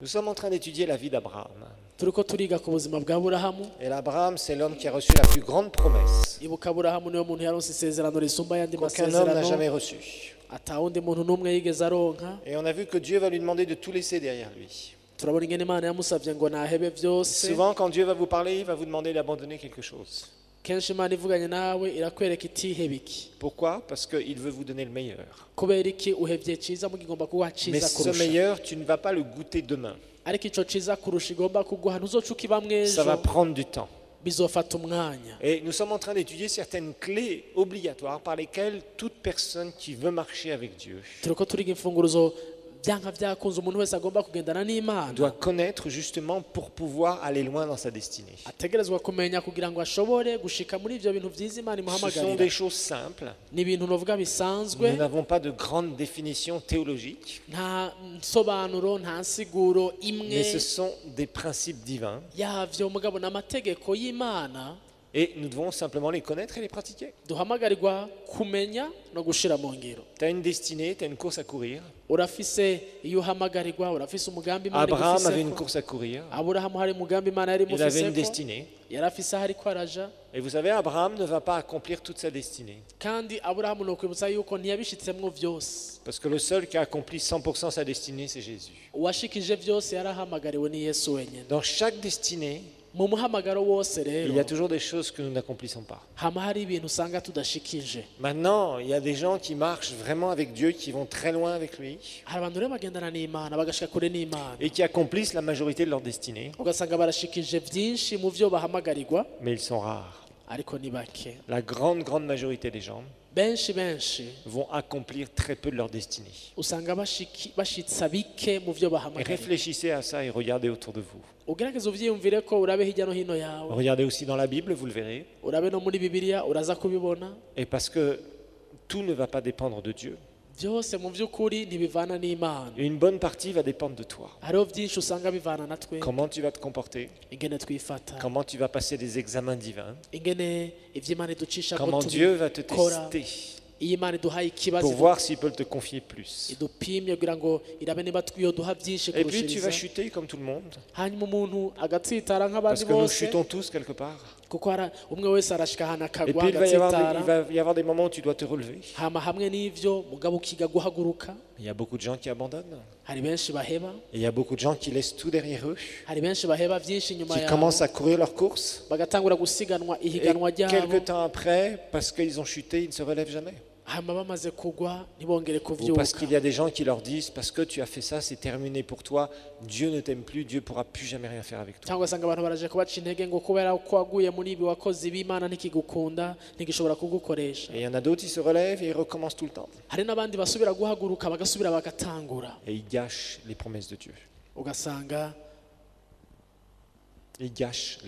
Nous sommes en train d'étudier la vie d'Abraham. turiko turiga ku buzima bwa Aburahamu. Et l'Abraham, c'est l'homme qui a reçu la plus grande promesse Ibuka Aburahamu niwe muntu yaronse isezerano risumba yandi qu'aucun homme n'a jamais masezerano reçu. atawundi muntu n'umwe yigeze aronka. Et on a vu que Dieu va lui demander de tout laisser derrière lui. Turabona ingene Imana yamusavye ngo nahebe vyose. Souvent, quand Dieu va vous parler, il va vous demander d'abandonner quelque chose. Kenshi Imana ivuganye nawe irakwereka iti hebiki. Pourquoi? Parce qu'il veut vous donner le meilleur. Kubera iki uhevye ciza mugigomba kuguha Mais ciza ce kurusha. meilleur, tu ne vas pas le goûter demain. Ariko ico ciza kurusha igomba kuguha ntuzoca ukibamwo Ça va ejo prendre du temps. bizofata umwanya. Et nous sommes en train d'étudier certaines clés obligatoires par lesquelles toute personne qui veut marcher avec Dieu Turiko turiga imfunguruzo vyanka vyakunze umuntu wese agomba kugendana n'Imana. doit connaître justement pour pouvoir aller loin dans sa destinée. Ategerezwa kumenya kugira ngo ashobore gushika muri ivyo bintu vyiza Imana Ce sont imuhamagarira. des choses simples. Ni ibintu novuga Nous bisanzwe, n'avons pas de grande définition théologique, nta nsobanuro nta nsiguro mais imwe ce sont des principes divins yavyo mugabo n'amategeko y'Imana et nous devons simplement les connaître et les pratiquer. duhamagarirwa kumenya no gushira mu ngiro. Tu as une destinée, tu as une course à courir. Urafise iyo uhamagarirwa, urafise umugambi Imana Abraham avait une igufiseko. course à courir. Aburahamu hari umugambi Imana yari Il avait une imufiseko, destinée. yarafise aho ariko araja. Et vous savez, Abraham ne va pas accomplir toute sa destinée. Kandi Aburahamu nokwibutsa yuko ntiyabishitsemwo vyose. Parce que le seul qui a accompli 100% sa destinée, c'est Jésus. Uwashikije vyose yarahamagariwe ni Yesu wenyene. Dans chaque destinée, Mu muhamagaro wose il y rero a toujours des choses que nous n'accomplissons pas. hama hari ibintu usanga tudashikije. Maintenant, il y a des gens qui marchent vraiment avec Dieu, qui vont très loin avec lui, Hari abantu rero bagendana n'Imana bagashika kure n'Imana, et qui accomplissent la majorité de leur destinée, ugasanga barashikije vyinshi mu vyo bahamagarirwa, mais ils sont rares. ariko ni bake. La grande majorité des gens benshi vont accomplir très peu de leur destinée. usanga bashitsa bike mu vyo Et bahamagarirwa. réfléchissez à ça et regardez autour de vous. Ugerageze uvyiyumvire ko urabe hirya no hino yawe, Regardez aussi dans la Bible, vous le verrez. urabe no muri Bibiliya uraza kubibona. Et parce que tout ne va pas dépendre de Dieu. Vyose mu vy'ukuri ntibivana n'Imana. Une bonne partie va dépendre de toi. Hariho vyinshi usanga bivana na twe, Comment tu vas te comporter, ingene twifata, comment tu vas passer des examens divins, ingene ivy'Imana iducisha ko comment Dieu va te tubikora. tester Iyo Imana iduhaye ikibazo pour voir s'il peut te confier plus. idupimye kugira ngo irabe niba twiyoduha byinshi Et puis tu vas kurushiriza. chuter comme tout le monde, Hanyuma umuntu agatsitara parce nk'abandi que nous bose, chutons tous quelque part. kuko umwe wese arashika ahantu Et akagwa puis il agatsitara. va y avoir des moments où tu dois te relever. Hama hamwe n'ivyo mugabo ukiga guhaguruka. Il y a beaucoup de gens qui abandonnent. Hari benshi baheba, Et il y a beaucoup de gens qui laissent tout derrière eux, hari benshi baheba vyinshi inyuma qui yabo, commencent à courir leur course. bagatangura gusiganwa Et ihiganwa ryabo. quelques temps après, parce qu'ils ont chuté, ils ne se relèvent jamais. Hama bamaze kugwa ntibongere Ou parce kuvyuka. qu'il y a des gens qui leur disent, parce que tu as fait ça, c'est terminé pour toi, Dieu ne t'aime plus, Dieu ne pourra plus jamais rien faire avec toi. Cyangwa usanga abantu baraje kubaca intege ngo kubera ko waguye muri ibi wakoze b'Imana ntikigukunda ntigishobora kugukoresha. Et il y en a d'autres, ils se relèvent et ils recommencent tout le temps. Hari n'abandi basubira guhaguruka bagasubira bagatangura, Et ils gâchent les promesses de Dieu. ugasanga Ils gâchent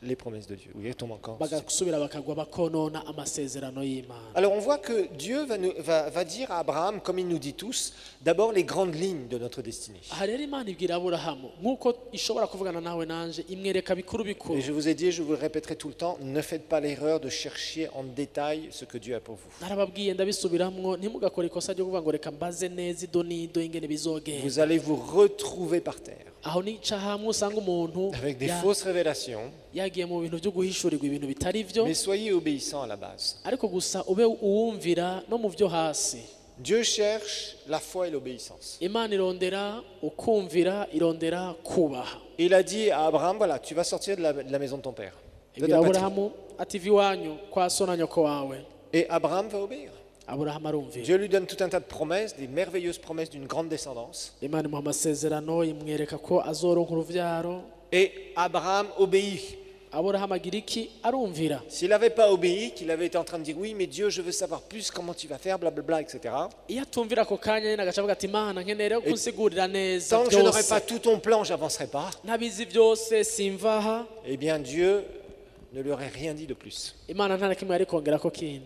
les promesses de Dieu. Oui, il tombe encore. bagasubira bakagwa bakonona amasezerano y'Imana. Alors on voit que Dieu va dire à Abraham, comme il nous dit tous, d'abord les grandes lignes de notre destinée. Aha rero Imana ibwira Aburahamu nk'uko ishobora kuvugana nawe nanje, imwereka bikuru bikuru. Et je vous ai dit, je vous le répéterai tout le temps, ne faites pas l'erreur de chercher en détail ce que Dieu a pour vous. Narababwiye ndabisubiramwo, ntimugakore ikosa ryo kuvuga ngo reka mbaze neza ido n'ido ingene bizogenda. Vous allez vous retrouver par terre Aho nica hamwe usanga umuntu avec des fausses révélations, yagiye mu bintu byo guhishurirwa ibintu bitari vyo, mais soyez obéissants à la base. ariko gusa ube uwumvira no mu vyo hasi. Dieu cherche la foi et l'obéissance. Imana irondera ukumvira, irondera kubaha. Il a dit à Abraham, voilà, tu vas sortir de la maison de ton père, de Ibwira ta patrie. Aburahamu ati va iwanyu kwa so na nyoko wawe. Et Abraham va obéir. Aburahamu arumvira. Dieu lui donne tout un tas de promesses, des merveilleuses promesses d'une grande descendance. Imana imuha amasezerano imwereka ko azoronka uruvyaro. Et Abraham obéit. Aburahamu agira iki? Arumvira. S'il n'avait pas obéi, qu'il avait été en train de dire oui, mais Dieu, je veux savoir plus comment tu vas faire, blablabla, etc. Iyo atumvira ako kanya nyine agaca avuga ati Imana nkeneye rero kunsigurira neza Tant que je n'aurai byose. pas tout ton plan, j'avancerai pas. Nabizi byose simvaha. Eh bien, Dieu ne lui aurait rien dit de plus. Imana nta na kimwe yari kongerako kindi.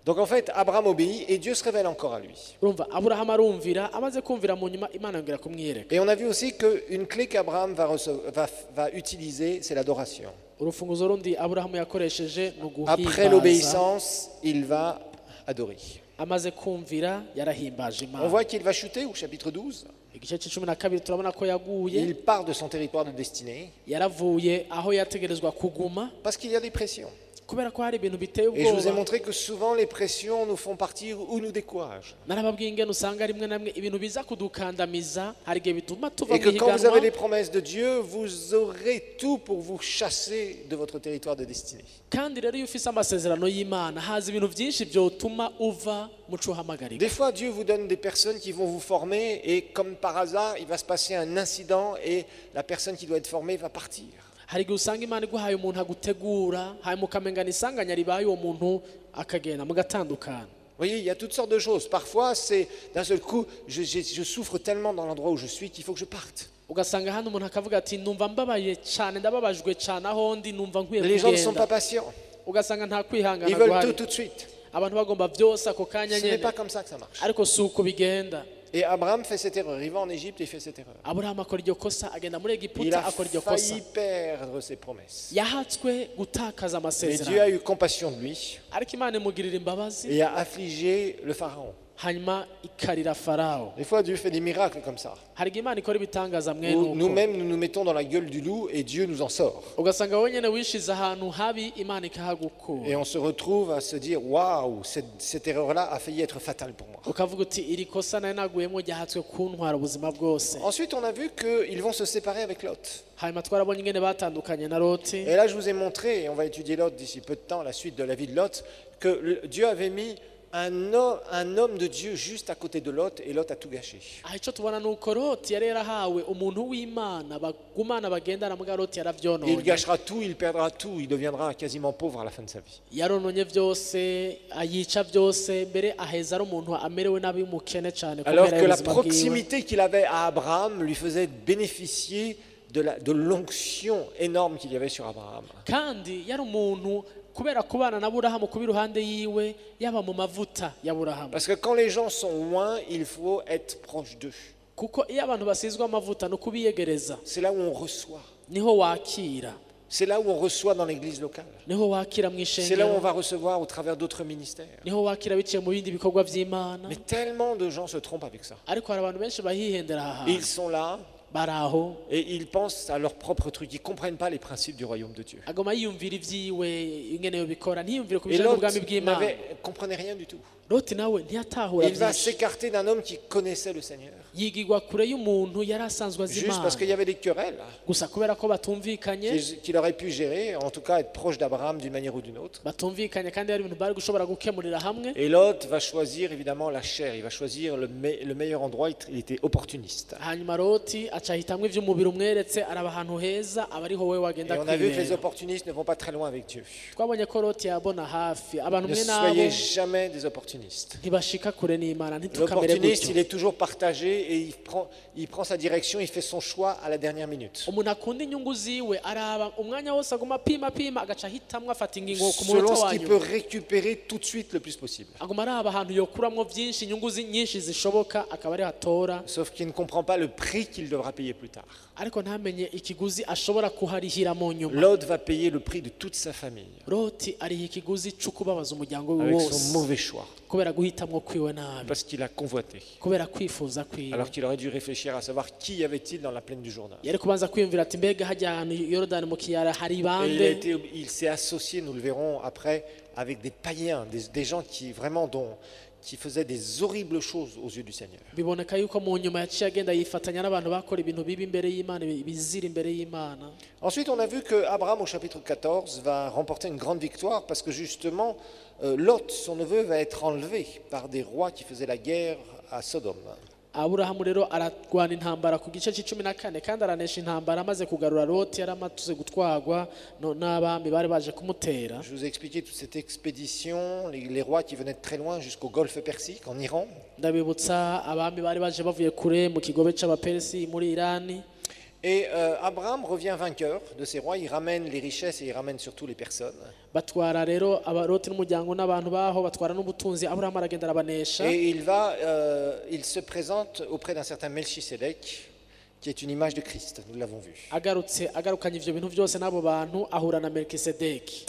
Donc en fait, Abraham obéit et Dieu se révèle encore à lui. Urumva Aburahamu arumvira, amaze kumvira mu nyuma Imana yongera kumwiyereka. Et on a vu aussi qu'une clé qu'Abraham va utiliser, c'est l'adoration. Urufunguzo rundi Aburahamu yakoresheje ni Après uguhimbaza. l'obéissance, il va adorer. Amaze kumvira yarahimbaje On Imana. voit qu'il va chuter au chapitre 12. igice c'icumi na kabiri turabona ko yaguye Il part de son territoire de destinée yaravuye aho yategerezwa kuguma parce qu'il y a des pressions. kubera ko hari ibintu biteye Et je vous ai ubwoba montré que souvent les pressions nous font partir ou nous découragent. narababwiye ingene usanga rimwe na rimwe ibintu biza kudukandamiza hari igihe bituma tuva Et mu que quand vous avez higanwa les promesses de Dieu, vous aurez tout pour vous chasser de votre territoire de destinée. kandi rero iyo ufise amasezerano y'Imana haza ibintu byinshi byotuma uva mu cyo uhamagarira. Des fois, Dieu vous donne des personnes qui vont vous former et comme par hasard, il va se passer un incident et la personne qui doit être formée va partir. hari igihe usanga Imana iguhaye umuntu agutegura hanyuma ukamengana isanganya ribaye uwo muntu akagenda mugatandukana. Vous voyez, il y a toutes sortes de choses. Parfois, c'est d'un seul coup, je souffre tellement dans l'endroit où je suis qu'il faut que je parte. ugasanga hano umuntu akavuga ati numva mbabaye cyane ndababajwe cyane aho ndi numva nkwiye Les gens ne sont pas kugenda patients. ugasanga nta kwihangana Ils veulent guhari tout de suite. abantu bagomba byose ako kanya Ce n'est nyene pas comme ça que ça marche. ariko si uko bigenda. Et Abraham fait cette erreur. Il va en Égypte et il fait cette erreur. Aburahamu akora iryo kosa agenda muri Il Egiputa a akora iryo kosa failli perdre ses promesses. yahatswe gutakaza Mais Dieu amasezerano a eu compassion de lui ariko Imana imugirira imbabazi et a affligé le Pharaon. hanyuma ikarira Farawo. Des fois, Dieu fait des miracles comme ça. hari igihe Imana ikora ibitangaza mwene Où uko nous-mêmes, nous nous mettons dans la gueule du loup et Dieu nous en sort. ugasanga wowe nyene wishize ahantu habi Imana ikahagukura Et on se retrouve à se dire, waouh, cette erreur-là a failli être fatale pour moi. ukavuga uti iri kosa nari naguyemo ryahatswe kuntwara ubuzima bwose. Ensuite, on a vu qu'ils vont se séparer avec Lot. hanyuma twarabonye ingene batandukanye na Loti. Et là, je vous ai montré, et on va étudier Lot d'ici peu de temps, la suite de la vie de Lot, que Dieu avait mis un homme de Dieu juste à côté de Lot, et Lot a tout gâché. aha icyo tubona ni uko Loti yari yarahawe umuntu w'Imana bagumana bagendana muga Loti Et il yaravyononye gâchera tout, il perdra tout, il deviendra quasiment pauvre à la fin de sa vie. yarononye byose ayica byose mbere aheza ari umuntu amerewe nabi umukene cyane Alors kubera que la ubuzima bwiwe. proximité qu'il avait à Abraham lui faisait bénéficier de l'onction énorme qu'il y avait sur Abraham. kandi yari umuntu kubera kubana na Aburahamu kuba iruhande yiwe yaba mu mavuta ya Aburahamu Parce que quand les gens sont loin, il faut être proche d'eux. kuko iyo abantu basizwe amavuta no kubiyegereza C'est là où on reçoit. niho wakira C'est là où on reçoit dans l'église locale. niho wakira mu C'est là où on ishengero va recevoir au travers d'autres ministères. niho wakira biciye mu bindi bikorwa by'Imana. Mais tellement de gens se trompent avec ça. ariko hari abantu benshi bahihendera aha Et hantu ils sont là bari aho et ils pensent à leur propre truc. Ils ne comprennent pas les principes du royaume de Dieu. agoma yiyumvira ibyiwe ingene yobikora ntiyumvire ku Et bijanye Lot n'ubwami bw'Imana. comprenait rien du tout. Loti nawe ntiyatahura Il va byinshi s'écarter d'un homme qui connaissait le Seigneur. yigirwa kure y'umuntu yari asanzwe azi Juste parce qu'il y Imana avait des querelles gusa kubera ko batumvikanye qu'il aurait pu gérer, en tout cas être proche d'Abraham d'une manière ou d'une autre. batumvikanye kandi hari ibintu bari gushobora gukemurira hamwe. Et Lot va choisir évidemment la chair, il va choisir le meilleur endroit, il était opportuniste. hanyuma Loti aca ahitamwo ivy'umubiri umweretse araba ahantu heza aba ariho wewe Et wagenda on a vu que les kwibera. opportunistes ne vont pas très loin avec Dieu. twabonye ko Loti yabona hafi abantu Ne mwe nabo soyez jamais des opportunistes. ntibashika kure n'Imana ntitukamere L'opportuniste, il gutyo. est toujours partagé et il prend sa direction, il fait son choix à la dernière minute. umuntu akunda inyungu ziwe araba umwanya wose aguma apima agaca ahitamwo afata ingingo ku Selon munota ce wa qu'il peut nyuma récupérer tout de suite le plus possible. aguma araba ahantu yokuramwo byinshi inyungu nyinshi zishoboka akaba ari hatora Sauf qu'il ne comprend pas le prix qu'il devra payer plus tard. ariko ntamenye ikiguzi ashobora kuharihira mu nyuma. Lot va payer le prix de toute sa famille Loti ariha ikiguzi cyo kubabaza umuryango we avec son wose mauvais choix, kubera guhitamwo kwiwe nabi parce qu'il a convoité. kubera kwifuza kwiwe. Alors qu'il aurait dû réfléchir à savoir qui y avait-il dans la plaine du Jourdain. yari kubanza kwiyumvira ati mbega hajya ahantu Yorodani mu kiyaya hari Et bande. il s'est associé, nous le verrons après, avec des païens, des gens qui vraiment qui faisaient des horribles choses aux yeux du Seigneur. biboneka yuko mu nyuma yaciye agenda yifatanya n'abantu bakora ibintu bibi imbere y'Imana bizira imbere y'Imana. Ensuite, on a vu que Abraham, au chapitre 14, va remporter une grande victoire parce que justement, Lot, son neveu, va être enlevé par des rois qui faisaient la guerre à Sodome. Aburahamu rero ararwana intambara ku gice c'14 kandi aranesha intambara amaze kugarura Loti yari amatuze gutwagwa n'abami bari baje kumutera. Je vous ai expliqué toute cette expédition, les rois qui venaient de très loin jusqu'au golfe Persique, en Iran. Ndabibutsa abami bari baje bavuye kure mu kigobe c'abapersi muri Irani. Et Abraham revient vainqueur de ces rois, il ramène les richesses et il ramène surtout les personnes. Batwara rero Loti n'umuryango n'abantu baho batwara n'ubutunzi. Aburahamu aragenda arabanesha. Et il se présente auprès d'un certain Melchisédek, qui est une image de Christ, nous l'avons vu. agarukanye ivyo bintu byose n'abo bantu ahura na Melkisedeki.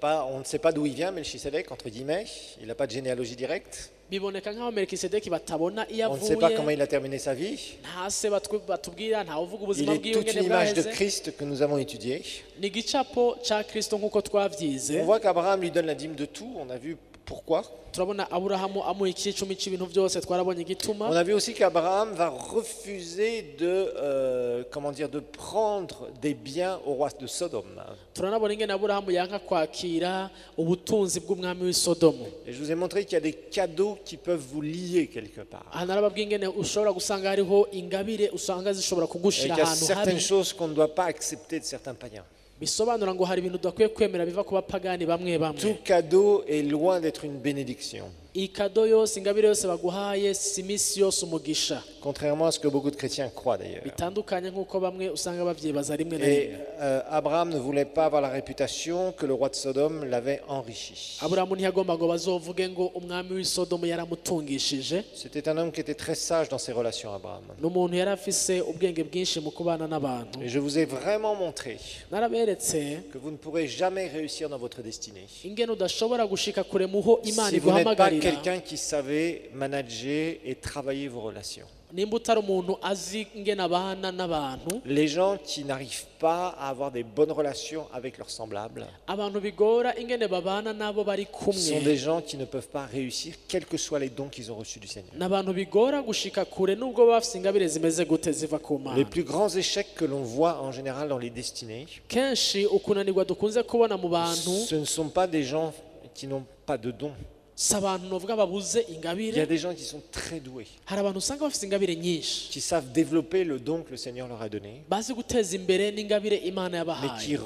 On ne sait pas d'où il vient, Melchisédek, entre guillemets, il n'a pas de généalogie directe. biboneka nk'aho Melikisedeki batabona iyo On ne sait pas comment avuye il a terminé sa vie. nta se batubwira nta uvuga Il ubuzima est bwiwe toute ngene une image de bwaheze Christ que nous avons étudiée. ni igicapo ca Kristo nk'uko twavyize. On voit qu'Abraham lui donne la dîme de tout. On a vu pourquoi. turabona Aburahamu amuha icumi c'ibintu byose twarabonye On igituma. a vu aussi qu'Abraham va refuser de prendre des biens au roi de Sodome. turanabona ingene Aburahamu yanka kwakira ubutunzi bw'umwami w'i Sodomu. Et je vous ai montré qu'il y a des cadeaux qui peuvent vous lier quelque part. aha narababwiye ingene ushobora gusanga hariho ingabire usanga zishobora Et kugushira qu'il y a ahantu certaines habi, choses qu'on ne doit pas accepter de certains païens. bisobanura ngo hari ibintu udakwiye kwemera biva ku bapagani bamwe bamwe. Tout cadeau est loin d'être une bénédiction, ikado yose ingabire yose baguhaye si iminsi yose umugisha, contrairement à ce que beaucoup de chrétiens croient d'ailleurs. bitandukanye nk'uko bamwe usanga babyibaza rimwe na Et rimwe. Abraham ne voulait pas avoir la réputation que le roi de Sodome l'avait enrichi. Aburahamu ntiyagomba ngo bazovuge ngo umwami w'i Sodomu yaramutungishije. C'était un homme qui était très sage dans ses relations, Abraham. ni umuntu yari afise ubwenge bwinshi mu kubana n'abantu. Et je vous ai vraiment montré naraberetse que vous ne pourrez jamais réussir dans votre destinée ingene udashobora gushika kure muho Imana si vous n'êtes pas iguhamagarira quelqu'un qui savait manager et travailler vos relations. nimba utari umuntu azi ingene abana n'abantu. Les gens qui n'arrivent pas à avoir des bonnes relations avec leurs semblables abantu bigora ingene babana n'abo bari sont kumwe des gens qui ne peuvent pas réussir, quels que soient les dons qu'ils ont reçus du Seigneur. n'abantu bigora gushika kure nubwo baba bafise ingabire zimeze gute ziva ku Les Mana. plus grands échecs que l'on voit en général dans les destinées, kenshi ukunanirwa dukunze kubona mu bantu ce ne sont pas des gens qui n'ont pas de dons. si abantu novuga babuze Il y a ingabire, des gens qui sont très doués, hari abantu usanga bafise ingabire nyinshi qui savent développer le don que le Seigneur leur a donné, bazi guteza imbere n'ingabire Imana mais qui yabahaye,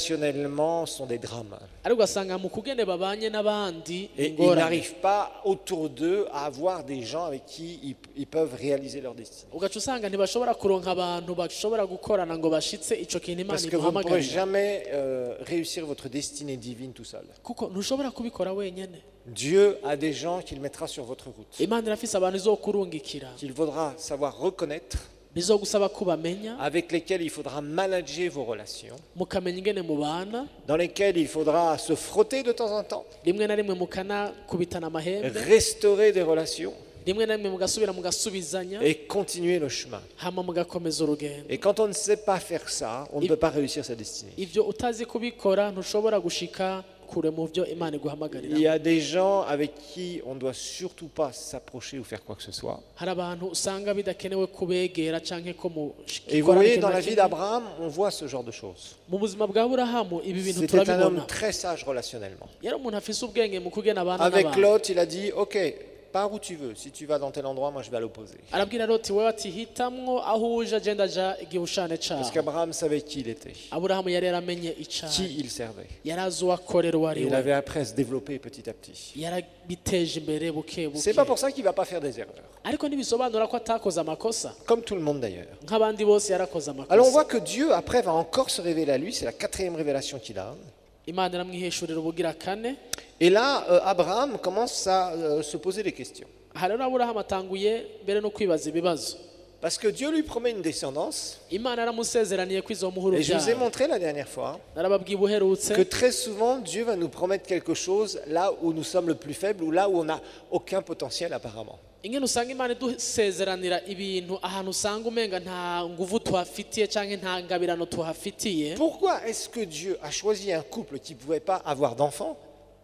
relationnellement sont des drames. ariko ugasanga mu kugende babanye n'abandi Et ils ingorane, n'arrivent pas autour d'eux à avoir des gens avec qui ils peuvent réaliser leur destinée. ugaca usanga ntibashobora kuronka abantu bashobora gukorana ngo bashitse ico kintu Imana Parce que vous ne pourrez iguhamagarira, jamais réussir votre destinée divine tout seul. kuko ntushobora kubikora wenyene. Dieu a des gens qu'il mettra sur votre route, Imana irafise abantu izokurungikira qu'il faudra savoir reconnaître, bizogusaba kubamenya, avec lesquels il faudra manager vos relations, mukamenya ingene mubana, dans lesquels il faudra se frotter de temps en temps, rimwe na rimwe mukanakubitana amahembe, restaurer des relations rimwe na rimwe mugasubira mugasubizanya, et continuer le chemin. hama mugakomeza urugendo. Et quand on ne sait pas faire ça, on ne peut pas réussir sa destinée. Ivyo utazi kubikora ntushobora gushika kure mu byo Imana Il y iguhamagarira. a des gens avec qui on ne doit surtout pas s'approcher ou faire quoi que ce soit. hari abantu usanga bidakenewe kubegera canke ko Et vous voyez, dans la vie d'Abraham, on voit ce genre de choses. mu buzima bwa Aburahamu ibi bintu C'était un homme turabibona. très sage relationnellement. Yari umuntu afise ubwenge mu kugena abana Avec n'abantu. Lot, il a dit, ok, pars où tu veux. Si tu vas dans tel endroit, moi je vais à l'opposé. arabwira Loti wewe ati hitamwo aho uje agenda aja igihushane Parce cawe. qu'Abraham savait qui il était, Aburahamu yari yaramenye icaha, qui il servait. yari azi uwakorera uwo Et ari il we, avait appris à se développer petit à petit. yarabiteje imbere buke C'est buke, pas pour ça qu'il ne va pas faire des erreurs. ariko ntibisobanura ko atakoze amakosa Comme tout le monde d'ailleurs. nk'abandi bose yarakoze Alors on amakosa. voit que Dieu, après, va encore se révéler à lui. C'est la 4e révélation qu'il a. Imana iramwihishurira ubugira kane. Et là, Abraham commence à se poser des questions. aha rero Aburahamu atanguye mbere no kwibaza ibibazo. Parce que Dieu lui promet une descendance. Imana yaramusezeraniye ko izomuha Et je vous ai urubyaro. montré la dernière fois narababwiye ubuherutse que très souvent, Dieu va nous promettre quelque chose là où nous sommes le plus faibles ou là où on n'a aucun potentiel apparemment. ingene usanga Imana idusezeranira ibintu ahantu usanga umenga nta nguvu tuhafitiye canke nta ngabirano tuhafitiye. Pourquoi est-ce que Dieu a choisi un couple qui ne pouvait pas avoir d'enfants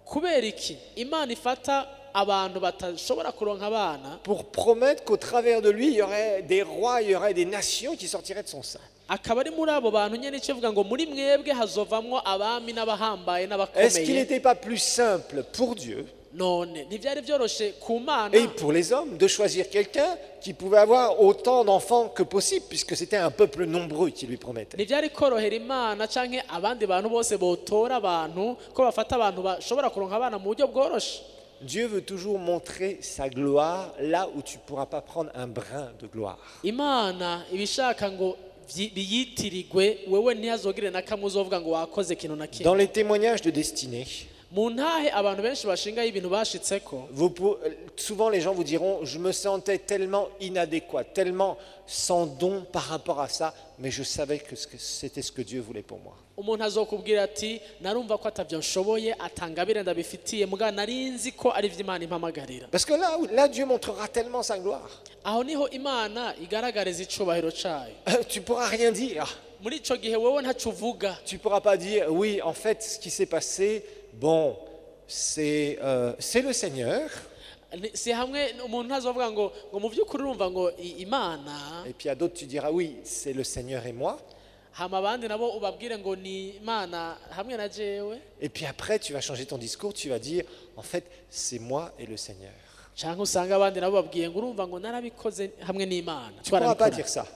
kubera iki Imana ifata abantu batashobora kuronka abana pour promettre qu'au travers de lui, il y aurait des rois, il y aurait des nations qui sortiraient de son sein? akaba ari muri abo bantu nyene ikivuga ngo muri mwebwe hazovamwo abami n'abahambaye Est-ce qu'il n'abakomeye. n'était pas plus simple pour Dieu none ntivyari vyoroshe ku Mana et pour les hommes de choisir quelqu'un qui pouvait avoir autant d'enfants que possible, puisque c'était un peuple nombreux qui lui promettait? ntivyari korohera Imana canke abandi bantu bose botora abantu ko bafata abantu bashobora kuronka abana mu buryo bworoshe. Dieu veut toujours montrer sa gloire là où tu ne pourras pas prendre un brin de gloire. Imana ibishaka ngo biyitirigwe wewe ntihazogire na kamwe uzovuga ngo wakoze ikintu na kimwe. Dans les témoignages de destinée, mu ntahe abantu benshi bashingaho ibintu bashitseko Souvent les gens vous diront, je me sentais tellement inadéquat, tellement sans don par rapport à ça, mais je savais que c'était ce que Dieu voulait pour moi. umuntu azokubwira ati narumva ko atavyo nshoboye atangabire ndabifitiye muga narinzi ko ari vy'Imana impamagarira. Parce que là Dieu montrera tellement sa gloire. Aho niho Imana igaragariza icubahiro cayo. Tu pourras rien dire. Muri ico gihe wewe ntaco uvuga. Tu pourras pas dire, oui, en fait, ce qui s'est passé, bon, c'est le Seigneur. Si hamwe umuntu ntazovuga ngo mu vy'ukuri urumva ngo Imana. Et puis à d'autres tu diras, oui, c'est le Seigneur et moi. Hama abandi nabo ubabwire ngo ni Imana hamwe na jewe. Et puis après tu vas changer ton discours, tu vas dire, en fait, c'est moi et le Seigneur. Canke usanga abandi nabo babwiye ngo urumva ngo narabikoze hamwe n'Imana. Tu ne pourras pas dire ça.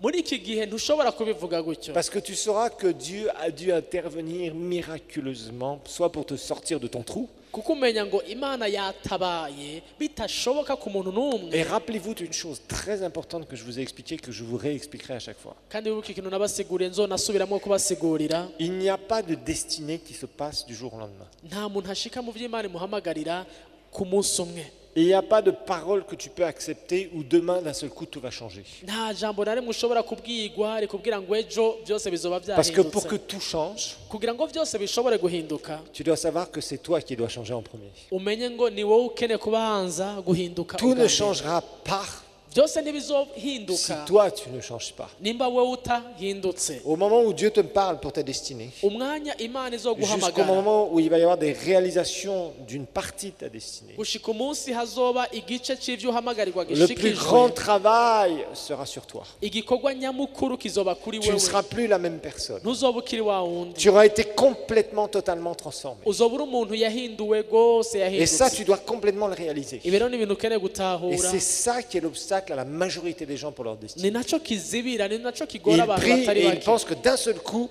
Muri iki gihe ntushobora kubivuga gutyo. Parce que tu sauras que Dieu a dû intervenir miraculeusement, soit pour te sortir de ton trou. Kuko umenya ngo Imana yatabaye bitashoboka ku muntu n'umwe. Et rappelez-vous d'une chose très importante que je vous ai expliquée, que je vous réexpliquerai à chaque fois. Kandi wibuke ikintu nabasiguriye nzonasubiramo kubasigurira. Il n'y a pas de destinée qui se passe du jour au lendemain. Nta muntu ashika mu vy'Imana imuhamagarira ku munsi umwe. Et il n'y a pas de parole que tu peux accepter où demain d'un seul coup tout va changer. Nta jambo na rimwe ushobora kubwirwa rikubwira ngo ejo byose bizoba Parce que pour que byahindutse. tout change, Kugira ngo byose bishobore guhinduka tu dois savoir que c'est toi qui dois changer en premier. umenye ngo ni wowe ukeneye kubanza guhinduka. Tout ne changera pas byose si ntibizohinduka toi tu ne changes pas. nimba wowe utahindutse. Au moment où Dieu te parle pour ta destinée, Umwanya Imana jusqu'au izoguhamagara moment où il va y avoir des réalisations d'une partie de ta destinée, gushika umunsi hazoba igice c'ivyo uhamagarirwa le plus grand gishikijwe. travail sera sur toi. Igikorwa nyamukuru kizoba kuri Tu ne wewe. seras plus la même personne. Ntuzoba ukiri wa wundi. Tu auras été complètement, totalement transformé. Uzoba uri umuntu yahinduwe rwose Et ça, yahindutse. tu dois complètement le réaliser. Ibi rero ni ibintu ukeneye Et gutahura. c'est ça qui est l'obstacle à la majorité des gens pour leur destinée. Ni naco kizibira, ni naco kigora Ils abantu prient batari et ils bake. pensent que d'un seul coup,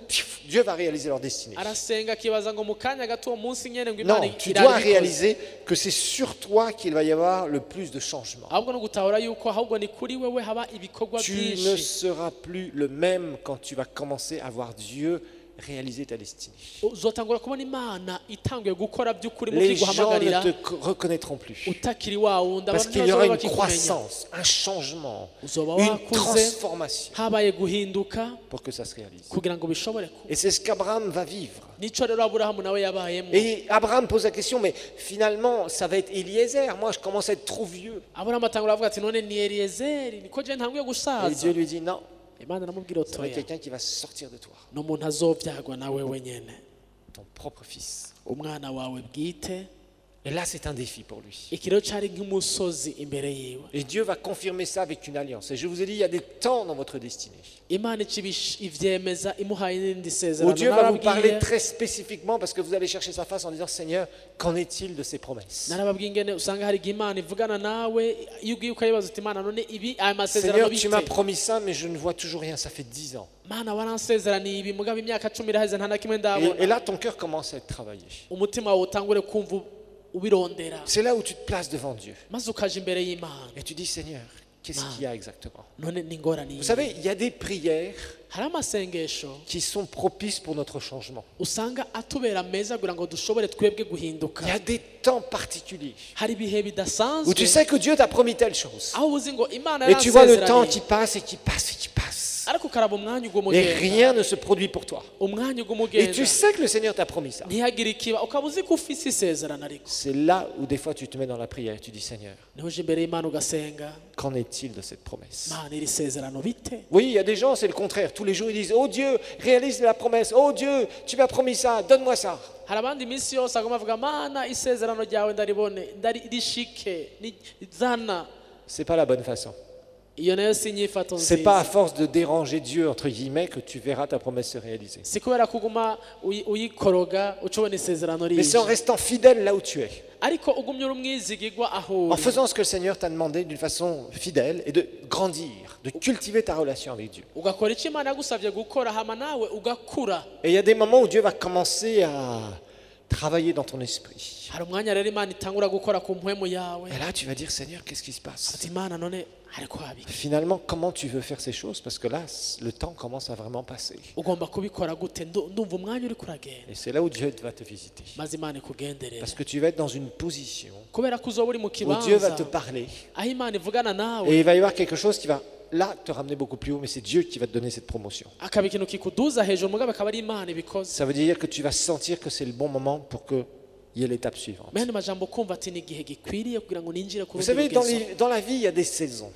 Dieu va réaliser leur destinée. Arasenga akibaza ngo mu kanya gato uwo munsi nyene ngo Non, Imana tu dois irabikoze. réaliser que c'est sur toi qu'il va y avoir le plus de changements. Ahubwo no gutahura yuko ahubwo ni kuri wewe haba ibikorwa Tu ne byinshi. seras plus le même quand tu vas commencer à voir Dieu réaliser ta destinée. Uzotangura kubona Imana itanguye gukora by'ukuri mu Les gens ne kwiguhamagarira te reconnaîtront plus. utakiri wa wundi. Parce Abantu qu'il y aura ntibazoba une bakikumenya. croissance, un changement, Uzoba une wakuze transformation habaye guhinduka pour que ça se réalise. kugira ngo bishobore kuba. Et c'est ce qu'Abraham va vivre. Nico rero Aburahamu nawe yabayemo. Et Abraham pose la question, mais finalement, ça va être Eliezer. Moi, je commence à être trop vieux. Aburahamu atangura avuga ati none ni Eliyezeri niko je ntanguye Et gusaza. Dieu lui dit, non, Imana namubwira ça va être otoya quelqu'un qui va sortir de toi, ni umuntu azovyagwa nawe wenyene, ton propre fils. umwana wawe bwite. Et là, c'est un défi pour lui. Iki rero cari nk'umusozi imbere yiwe. Et Dieu va confirmer ça avec une alliance. Et je vous ai dit, il y a des temps dans votre destinée Imana ivyemeza imuhaye n'indi où sezerano. Dieu va vous parler Narababwiye très spécifiquement parce que vous allez chercher sa face en disant, Seigneur, qu'en est-il de ces promesses? narababwiye ingene usanga hari igihe Imana ivugana nawe iyo ugiye ukayibaza uti Imana none ibi aya masezerano Seigneur, tu m'as bite? promis ça, mais je ne vois toujours rien. Ça fait 10 ans. Mana waransezeraniye ibi mugabo imyaka 10 iraheze nta na kimwe ndabona. Et là, ton cœur commence à être travaillé. Umutima wawe utangure kumva ubirondera C'est là où tu te places devant Dieu. maze ukaja imbere y'Imana. Et tu dis, Seigneur, qu'est-ce qu'il y a exactement? None ni ngorane Vous yihe? savez, il y a des prières Hari amasengesho qui sont propices pour notre changement. usanga atubera meza kugira ngo dushobore twebwe guhinduka. Il y a des temps particuliers Hari ibihe où bidasanzwe tu sais que Dieu t'a promis telle chose. aho uzi ngo Imana Et tu vois le temps yaransezeraniye qui passe et qui passe et qui passe. ariko ukaraba umwanya Et ugumugenda, rien ne se produit pour toi. umwanya Et ugumugenda tu sais que le Seigneur t'a promis ça. ntihagire ikiba, ukaba uzi ko ufise isezerano ariko C'est là où des fois tu te mets dans la prière et tu dis, Seigneur, niho uje imbere y'Imana ugasenga, qu'en est-il de cette promesse? Mana iri sezerano bite? Oui, il y a des gens, c'est le contraire. Tous les jours, ils disent, oh Dieu, réalise la promesse. Oh Dieu, tu m'as promis ça, donne-moi ça. Hari abandi iminsi yose agomba avuga Mana isezerano ryawe ndaribone rishike zana. C'est pas la bonne façon. Iyo nayo si inyifato C'est pas à nziza. force de déranger Dieu, entre guillemets, que tu verras ta promesse se réaliser. Si kubera kuguma uyikoroga uca ubona isezerano Mais c'est en rije, restant fidèle là où tu es. ariko ugumye uri umwizigirwa aho En uri, faisant ce que le Seigneur t'a demandé d'une façon fidèle et de grandir, de cultiver ta relation avec Dieu. ugakora icyo Imana yagusabye gukora hama nawe ugakura. Et il y a des moments où Dieu va commencer à travailler dans ton esprit. hari umwanya rero imana itangura gukora ku mpwemu yawe Et là, tu vas dire, Seigneur, qu'est-ce qui se passe? ati imana none hariko habiki Finalement, comment tu veux faire ces choses? Parce que là, le temps commence à vraiment passer. ugomba kubikora gute ndumva umwanya uri kuragenda Et c'est là où Dieu va te visiter. maze imana ikugenderere Parce que tu vas être dans une position kubera ko uzoba uri mu où Dieu va kibanza te parler. aho imana ivugana nawe Et il va y avoir quelque chose qui va, là, te ramener beaucoup plus haut. Mais c'est Dieu qui va te donner cette promotion. akaba ikintu kikuduza hejuru mugabo akaba ari imana ibikoze Ça veut dire que tu vas sentir que c'est le bon moment pour qu'il y ait l'étape suivante. mene majambo kumva ati ni igihe gikwiriye kugira ngo ninjire ku Vous rundi savez, rugezo dans la vie, il y a des saisons.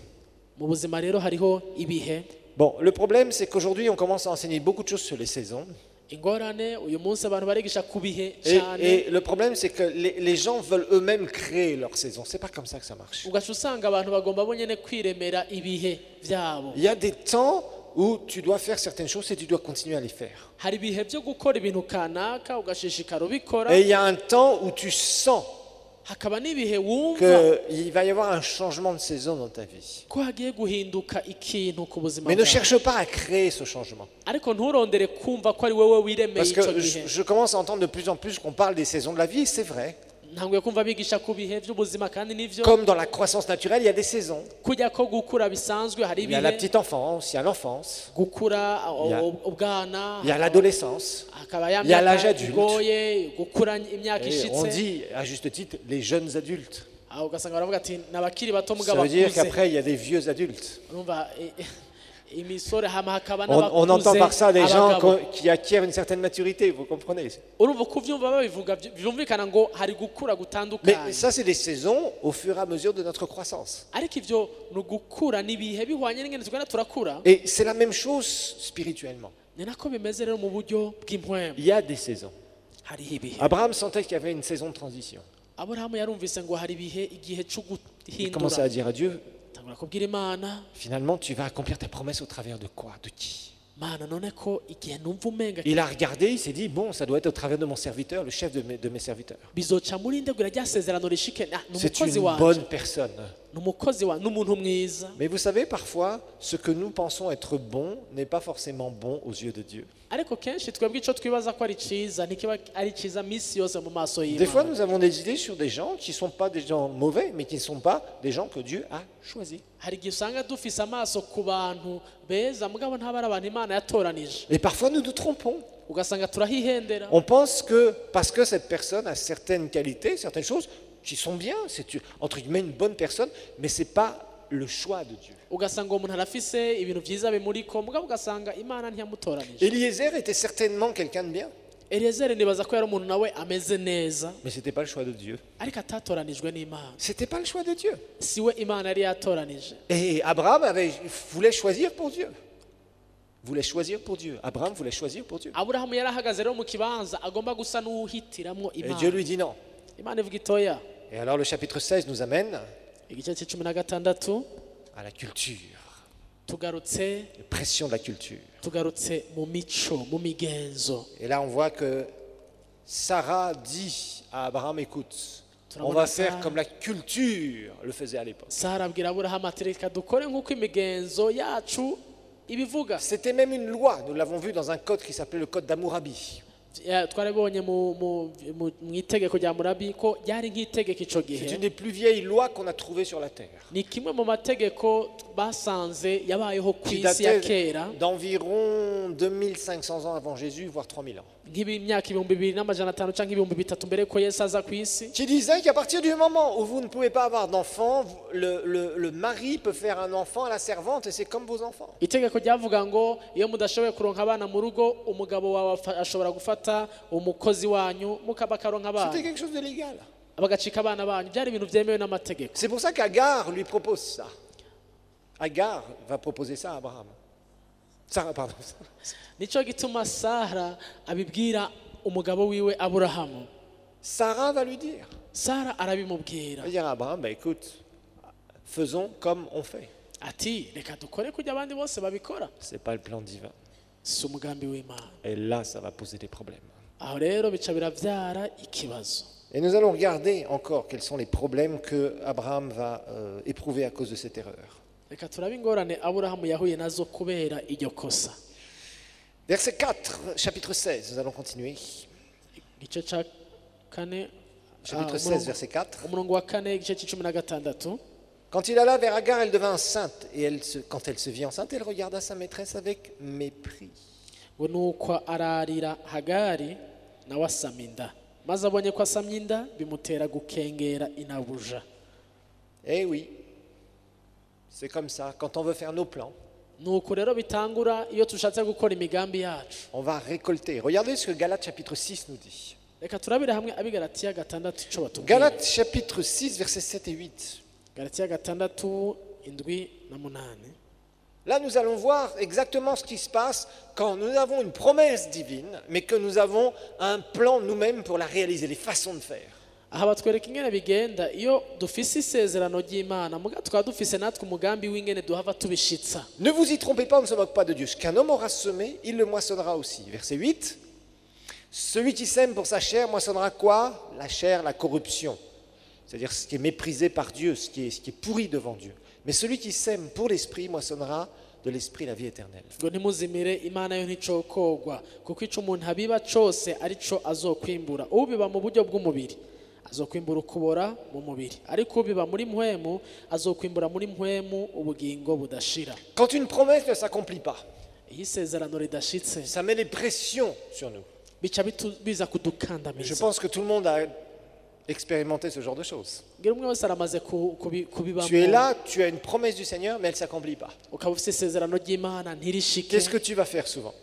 mu buzima rero hariho ibihe Bon, le problème, c'est qu'aujourd'hui, on commence à enseigner beaucoup de choses sur les saisons. ingorane uyu munsi abantu barigisha ku bihe Et, cyane et le problème, c'est que les gens veulent eux-mêmes créer leur saison. C'est pas comme ça que ça marche. ugaca usanga abantu bagomba bonyine kwiremera ibihe byabo Il y a des temps où tu dois faire certaines choses et tu dois continuer à les faire. hari ibihe byo gukora ibintu kanaka ugashishikara ubikora Et il y a un temps où tu sens hakaba n'ibihe wumva qu'il va y avoir un changement de saison dans ta vie. ko hagiye guhinduka ikintu ku buzima Mais ne bwawe cherche pas à créer ce changement. ariko nturondere kumva ko ari wowe wiremeye Parce icyo que gihe je commence à entendre de plus en plus qu'on parle des saisons de la vie, c'est vrai. ntanguye kumva bigisha ku bihe by'ubuzima kandi nivyo Comme dans la croissance naturelle, il y a des saisons. kujya ko gukura bisanzwe hari Il y a la ibihe petite enfance, il y a l'enfance, gukura Il y a- ubwana il y a l'adolescence. hakaba ya il y a l'âge myaka adulte. igoye gukura imyaka Et on ishitse dit, à juste titre, les jeunes adultes. aho ugasanga baravuga ati n'abakiri bato Ça mugabo veut dire bakuze qu'après, il y a des vieux adultes. urumva imisore hama hakaba On entend par ça des gens abagabo. qui acquièrent une certaine maturité, vous comprenez? urumva uko uvyumva babivuga byumvikana ngo hari gukura Mais gutandukanye ça, c'est des saisons au fur et à mesure de notre croissance. ariko ivyo ni ugukura n'ibihe bihwanye n'ingene tugenda turakura Et c'est la même chose spirituellement. ni nako bimeze rero mu buryo bw'impwemu Il y a des saisons. hariho ibihe Abraham sentait qu'il y avait une saison de transition. aburahamu yarumvise ngo hari ibihe igihe cyo Il commençait à guhindura dire à Dieu, tangura kubwira imana finalement, tu vas accomplir ta promesse au travers de quoi? De qui? mana none ko igihe numva umenga Il a regardé, il s'est dit, bon, ça doit être au travers de mon serviteur, le chef de mes serviteurs. bizoca muri ndegura rya sezerano rishike ni C'est umukozi une wanje bonne personne. ni umukozi wa n'umuntu mwiza Mais vous savez, parfois, ce que nous pensons être bon n'est pas forcément bon aux yeux de Dieu. ariko kenshi twebwe icyo twibaza ko ari cyiza ntikiba ari cyiza minsi yose mu maso Des fois, y'imana nous avons des idées sur des gens qui ne sont pas des gens mauvais, mais qui ne sont pas des gens que Dieu a choisis. hari igihe usanga dufise amaso ku bantu beza mugabo ntabari abantu imana yatoranije Et parfois, nous nous trompons. ugasanga turahihendera On pense que parce que cette personne a certaines qualités, certaines choses qui sont bien, c'est entre guillemets une bonne personne, mais ce n'est pas le choix de Dieu. ugasanga uwo muntu arafise ibintu byiza bimuriko mugabo ugasanga imana ntiyamutoranije Eliezer était certainement quelqu'un de bien, eliyezeri nibaza ko yari umuntu nawe ameze neza mais ce n'était pas le choix de Dieu. ariko atatoranijwe n'imana Ce n'était pas le choix de Dieu. si we imana yari yatoranije Et Abraham voulait choisir pour Dieu. Voulait choisir pour Dieu. Abraham voulait choisir pour Dieu. aburahamu yari ahagaze rero mu kibanza agomba gusa n'uwuhitiramo Et Dieu imana lui dit non. imana ivuga itoya Et alors le chapitre 16 nous amène igice cy'icumi na gatandatu à la culture, tugarutse la pression de la culture. tugarutse mu mico mu migenzo Et là on voit que Sarah dit à Abraham, écoute, on Turabona va faire Sarah. comme la culture le faisait à l'époque. sara abwira aburahamu ati reka dukore nk'uko imigenzo yacu ibivuga C'était même une loi, nous l'avons vu dans un code qui s'appelait le code d'Hammurabi. twarabonye mu itegeko rya murabi ko ryari nk'itegeko icyo C'est une gihe des plus vieilles lois qu'on a trouvées sur la terre, ni kimwe mu mategeko basanze yabayeho ku qui isi ya datait kera d'environ 2500 ans avant Jésus, voire 3000 ans. nk'imyaka 2200 cyangwa 3000 mbere ko yesu aza ku isi Qui disait qu'à partir du moment où vous ne pouvez pas avoir d'enfant, le mari peut faire un enfant à la servante et c'est comme vos enfants. itegeko ryavuga ngo iyo mudashoboye kuronka abana mu rugo umugabo wawe ashobora gufata umukozi wanyu bakaronka C'était abana quelque chose de légal. bagacika abana banyu byari ibintu byemewe n'amategeko C'est pour ça qu'Agar lui propose ça. Agar va proposer ça à Abraham. Sarah, pardon. nicyo gituma sara abibwira umugabo wiwe aburahamu Sarah va lui dire. sara arabimubwira Elle va dire à Abraham, bah, écoute, faisons comme on fait. ati reka dukore kujya abandi bose babikora Ce n'est pas le plan divin. si umugambi w'imana Et là, ça va poser des problèmes. aho rero bica birabyara ikibazo Et nous allons regarder encore quels sont les problèmes que Abraham va éprouver à cause de cette erreur. reka turabe ingorane aburahamu yahuye nazo kubera iryo kosa Verset 4, chapitre 16, nous allons continuer. igice cya kane chapitre 16, verset 4. umurongo wa kane igice cy'icumi na gatandatu. Quand il alla vers Agar, elle devint enceinte. Et quand elle se vit enceinte, elle regarda sa maîtresse avec mépris. ngo nuko ararira Hagari nawe asama inda, maze abonye ko asamye inda bimutera gukengera inabuja. Eh oui, c'est comme ça. Quand on veut faire nos plans, nuko rero bitangura iyo tushatse gukora imigambi yacu. on va récolter. Regardez ce que Galates chapitre 6 nous dit. Reka turabire hamwe abigalatiya gatandatu ico batubwira. Galates chapitre 6, versets 7 et 8. Galatiya gatandatu indwi na munani. Là, nous allons voir exactement ce qui se passe quand nous avons une promesse divine, mais que nous avons un plan nous-mêmes pour la réaliser, les façons de faire. Aha batwereka ingene bigenda iyo dufise isezerano ry'Imana muga tukaba dufise natwe umugambi w'ingene duhava tubishitsa. Ne vous y trompez pas, on ne se moque pas de Dieu. Ce qu'un homme aura semé, il le moissonnera aussi. Verset 8. Celui qui sème pour sa chair moissonnera quoi? La chair, la corruption. C'est-à-dire ce qui est méprisé par Dieu, ce qui est pourri devant Dieu. Mais celui qui sème pour l'esprit moissonnera de l'esprit la vie éternelle. Ngo ntimuzimire Imana yo nticokogwa kuko ico umuntu abiba cose arico azokwimbura. Ubiba mu buryo bw'umubiri azokwimbura ukubora mu mubiri, ariko ubiba muri mpwemu azokwimbura muri mpwemu ubugingo budashira. Quand une promesse ne s'accomplit pas, Iyo isezerano ridashitse ça met des pressions sur nous. bica biza Je kudukandamiza. pense que tout le monde a expérimenté ce genre de choses. Ngira umwe wese aramaze kubibamo. Tu es là, tu as une promesse du Seigneur, mais elle ne s'accomplit pas. Ukaba ufise isezerano ry'Imana ntirishike. Qu'est-ce que tu vas faire souvent?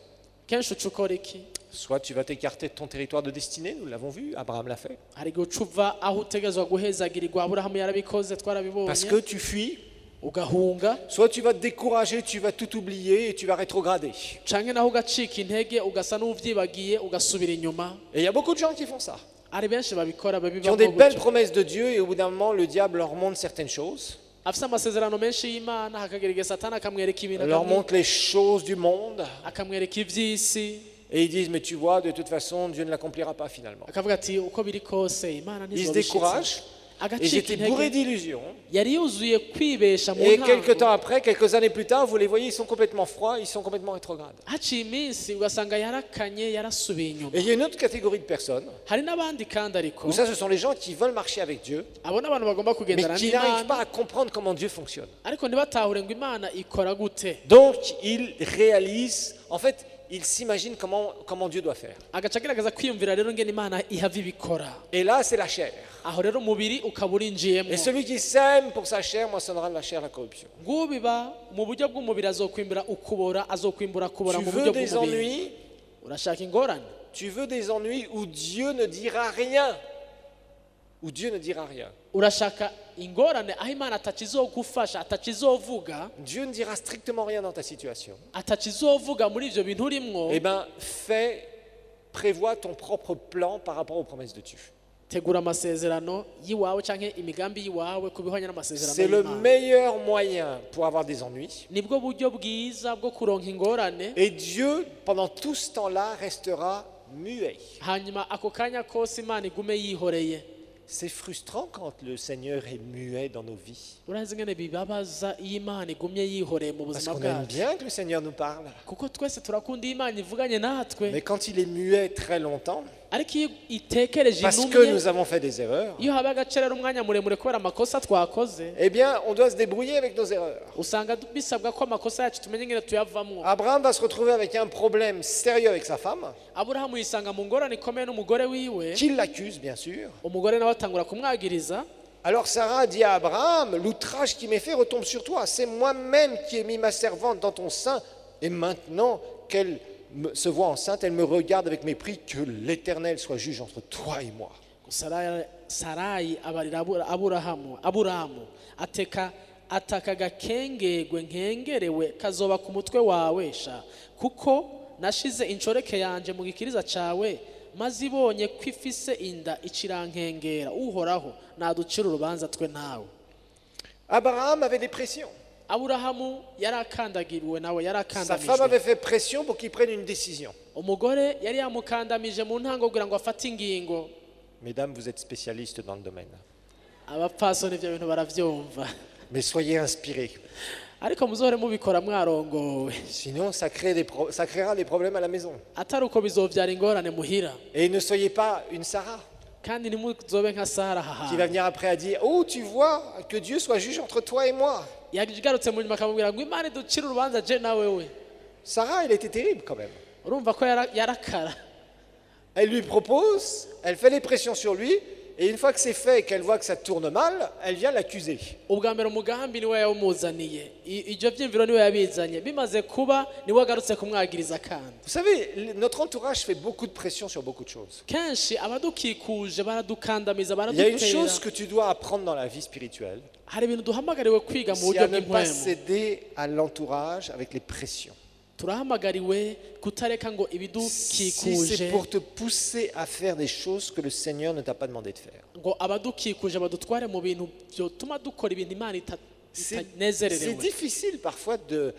Kenshi uca ukora iki? Soit tu vas t'écarter de ton territoire de destinée, nous l'avons vu, Abraham l'a fait. Hari igihe uca uva aho utegerezwa guhezagirirwa. Aburahamu yarabikoze twarabibonye. Parce que tu fuis. Ugahunga Soit tu vas te décourager, tu vas tout oublier et tu vas rétrograder. canke naho ugacika intege ugasa n'uvyibagiye ugasubira inyuma. Et il y a beaucoup de gens qui font ça. Ari benshi babikora Qui ont babibamo des belles gutyo. promesses de Dieu et au bout d'un moment, le diable leur montre certaines choses. Afise amasezerano menshi y'Imana hakagera igihe Satani akamwereka ibintu Leur montre les choses du monde. akamwereka ivy'isi Et ils disent, mais tu vois, de toute façon, Dieu ne l'accomplira pas finalement. akavuga ati uko biri kose Imana Ils se ntizobishitsa. découragent. Et Agacika j'étais bourré intege d'illusions. yari yuzuye kwibesha mu Et quelques temps ntango. après, quelques années plus tard, vous les voyez, ils sont complètement froids, ils sont complètement rétrogrades. Haciye iminsi ugasanga yarakanye yarasubiye inyuma. Et il y a une autre catégorie de personnes, Hari n'abandi kandi ariko où ça, ce sont les gens qui veulent marcher avec Dieu, abo n'abantu bagomba mais kugendana qui n'arrivent n'Imana pas à comprendre comment Dieu fonctionne. ariko ntibatahure ngo Imana ikora gute. Donc, ils réalisent, en fait, ils s'imaginent comment Dieu doit faire. Agaca agerageza kwiyumvira rero ngene Imana ihava ibikora. Et là, c'est la chair. Aho rero umubiri ukaba urinjiyemo. Et celui qui sème pour sa chair moissonnera de la chair la corruption. Ngubiba mu buryo bw'umubiri azokwimbura ukubora, azokwimbura kubora Tu mu veux buryo des bw'umubiri. ennuis? Urashaka ingorane? Tu veux des ennuis où Dieu ne dira rien. Où Dieu ne dira rien. Urashaka ingorane aho Imana atakizogufasha, atakizovuga, Dieu ne dira strictement rien dans ta situation. atakizovuga muri ivyo bintu urimwo. Eh bien, prévois ton propre plan par rapport aux promesses de Dieu. Tegura amasezerano yiwawe canke imigambi yiwawe kubihwanya n'amasezerano C'est le y'Imana. meilleur moyen pour avoir des ennuis. Nibwo buryo bwiza bwo kuronka ingorane. Et Dieu, pendant tout ce temps-là, restera muet. Hanyuma ako kanya kose Imana igume yihoreye. C'est frustrant quand le Seigneur est muet dans nos vies. Urazi ngene bibabaza iyo Imana igumye yihoreye mu Parce buzima qu'on aime bwacu. bien que le Seigneur nous parle. Kuko twese turakunda iyo Imana ivuganye natwe. Mais quand il est muet très longtemps, Ariko iyo itekereje parce que inumye, nous avons fait des erreurs, iyo haba agacerera umwanya muremure kubera amakosa twakoze, eh bien, on doit se débrouiller avec nos erreurs. usanga bisabwa ko amakosa yacu tumenye ngene tuyavamwo. Abraham va se retrouver avec un problème sérieux avec sa femme, Aburahamu yisanga mu ngorane ikomeye n'umugore wiwe, qui l'accuse, bien sûr. umugore nawe atangura kumwagiriza. Alors Sarah dit à Abraham, l'outrage qui m'est fait retombe sur toi. C'est moi-même qui ai mis ma servante dans ton sein. Et maintenant qu'elle se voit enceinte, elle me regarde avec mépris. Que l'Éternel soit juge entre toi et moi. Sarayi abarira Aburahamu ataka gakengegwe nkengerewe kazoba ku mutwe wawe sha kuko nashize incoreke yanje mu gikiriza cawe maze ibonye ko ifise inda icirankengera uhoraho naducira urubanza twe nawe. Abraham avait des pressions. Aburahamu yarakandagiriwe nawe Sa femme yarakandamijwe. avait fait pression pour qu'il prenne une décision. Umugore yari yamukandamije mu ntango kugira ngo afate ingingo. Mesdames, vous êtes spécialistes dans le domaine. Abapfasoni ivyo bintu baravyumva. Mais soyez inspirés. Ariko muzohore mubikora mwarongowe. Sinon, ça créera des problèmes à la maison. Atari uko bizovyara ingorane muhira. Et ne soyez pas une Sarah. kandi ntimuzobe nka Sara aha qui va venir après à dire, oh, tu vois, que Dieu soit juge entre toi et moi. yagarutse mu nyuma akamubwira ngo Imana iducire urubanza je nawe we. Sarah, elle était terrible quand même. Urumva ko yarakara. Elle lui propose, elle fait les pressions sur lui, et une fois que c'est fait et qu'elle voit que ça tourne mal, elle vient l'accuser. Ubwa mbere umugambi niwe yawumuzaniye, ivyo vyimviro niwe yabizanye, bimaze kuba niwe agarutse kumwagiriza kandi. Vous savez, notre entourage fait beaucoup de pression sur beaucoup de choses. Kenshi abadukikuje baradukandamiza Il y a une baradutera. chose que tu dois apprendre dans la vie spirituelle, Hari ibintu duhamagariwe kwiga mu c'est buryo à ne pas bw'impwemu. céder à l'entourage avec les pressions. Turahamagariwe kutareka ngo Si ibidukikuje c'est pour te pousser à faire des choses que le Seigneur ne t'a pas demandé de faire. ngo abadukikuje badutware mu bintu byotuma dukora ibintu Imana C'est itanezererewe. difficile parfois de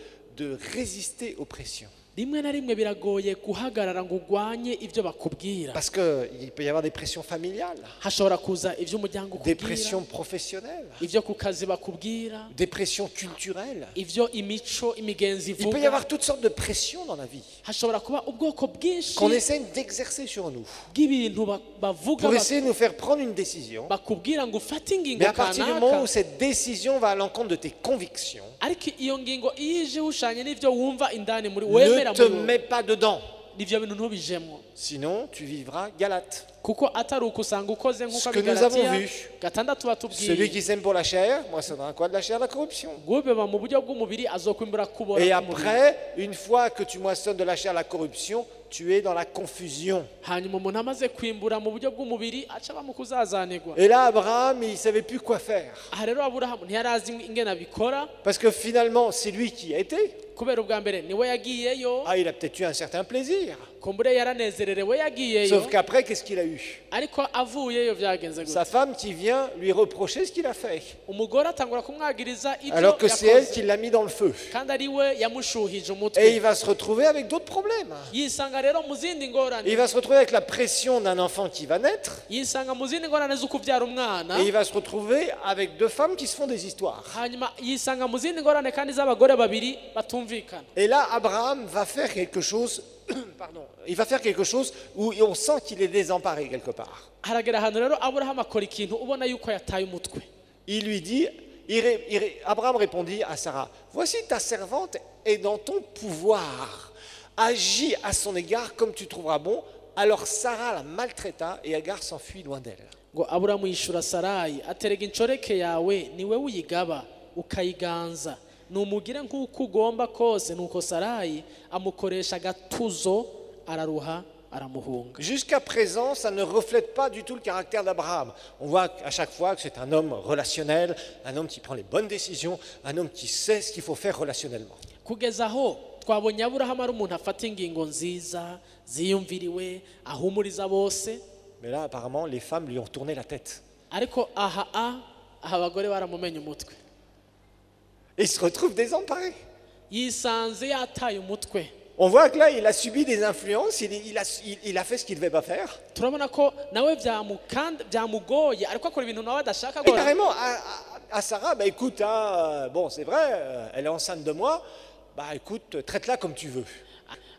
résister aux pressions. Rimwe na rimwe biragoye guhagarara ngo ugwanye ibyo bakubwira. Parce qu'il peut y avoir des pressions familiales, Hashobora kuza ivy'umuryango des ukubwira, pressions professionnelles, ivyo ku kazi bakubwira, des pressions culturelles. ivyo imico imigenzi Il peut y ivuga. avoir toutes sortes de pressions dans la vie Hashobora kuba ubwoko bwinshi qu'on essaie d'exercer sur nous bw'ibintu bavuga pour essayer de nous faire prendre une décision. bakubwira ngo ufate ingingo Mais à partir du moment kanaka, où cette décision va à l'encontre de tes convictions, ariko iyo ngingo iyo ije ushanye n'ivyo wumva indani muri ne wemera te muri mets pas dedans. n'ivyo bintu ntubijemwo, Sinon, tu vivras Galate. kuko atari uko usanga ukoze Ce nk'uko que nous avons abigalatiya vu. gatandatu Celui batubwiye qui sème pour la chair, moissonnera quoi de la chair? La corruption. gubeba mu buryo bw'umubiri azokwimbura kubora Et k'umubiri. après, une fois que tu moissonnes de la chair la corruption, tu es dans la confusion. hanyuma umuntu amaze kwimbura mu buryo bw'umubiri aca bamukuzazanirwa. Et là, Abraham, il ne savait plus quoi faire. Aha rero Aburahamu ntiyarazi ingene abikora Parce que finalement, c'est lui qui a été. kubera ubwa mbere niwe yagiyeyo, Ah, il a peut-être eu un certain plaisir. kumbure yaranezererewe yagiyeyo, Sauf qu'après, qu'est-ce qu'il a eu? ariko avuyeyo vyagenze gute? Sa femme qui vient lui reprocher ce qu'il a fait. Umugore atangura kumwagiriza ibyo Alors que c'est elle yakoze qui l'a mis dans le feu. kandi ari we yamushuhije Et umutwe. il va se retrouver avec d'autres problèmes. Yisanga rero mu zindi ngorane, Il va se retrouver avec la pression d'un enfant qui va naître. yisanga mu zindi ngorane zo kubyara umwana, Et il va se retrouver avec deux femmes qui se font des histoires. hanyuma yisanga mu zindi ngorane kandi z'abagore babiri batumvikana. Et là, Abraham va faire quelque chose, pardon, il va faire quelque chose où on sent qu'il est désemparé quelque part. Haragera ahantu rero Aburahamu akora ikintu ubona yuko yataye umutwe. Il lui dit, Abraham répondit à Sarah, voici ta servante est dans ton pouvoir. Agis à son égard comme tu trouveras bon. Alors Sarah la maltraita et Agar s'enfuit loin d'elle. Ngo Aburahamu yishura Sarayi aterega inshoreke yawe niwe uyigaba ukayiganza, numugire nk'uko ugomba kose. Nuko Sarayi amukoresha agatuzo araruha aramuhunga. Jusqu'à présent, ça ne reflète pas du tout le caractère d'Abraham. On voit à chaque fois que c'est un homme relationnel, un homme qui prend les bonnes décisions, un homme qui sait ce qu'il faut faire relationnellement. Kugeza aho twabonye Aburahamu ari umuntu afata ingingo nziza ziyumviriwe ahumuriza bose, Mais là, apparemment, les femmes lui ont tourné la tête. ariko aha abagore baramumenye umutwe, Et il se retrouve désemparé. yisanze yataye umutwe. On voit que là, il a subi des influences, il a fait ce qu'il ne devait pas faire. Turabona ko nawe byamugoye ariko akora ibintu nawe adashaka Et gukora. carrément, à Sarah, bah écoute, hein, bon, c'est vrai, elle est enceinte de moi, bah écoute, traite-la comme tu veux.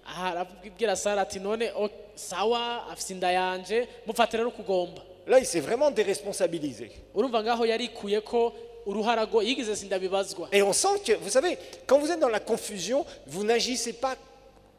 Aha arabwira Sara ati none sawa afite inda yanje mufate rero kugomba. Là, il s'est vraiment déresponsabilisé. Urumva ngaho yarikuye ko uruharago yigize sindabibazwa. Et on sent que, vous savez, quand vous êtes dans la confusion, vous n'agissez pas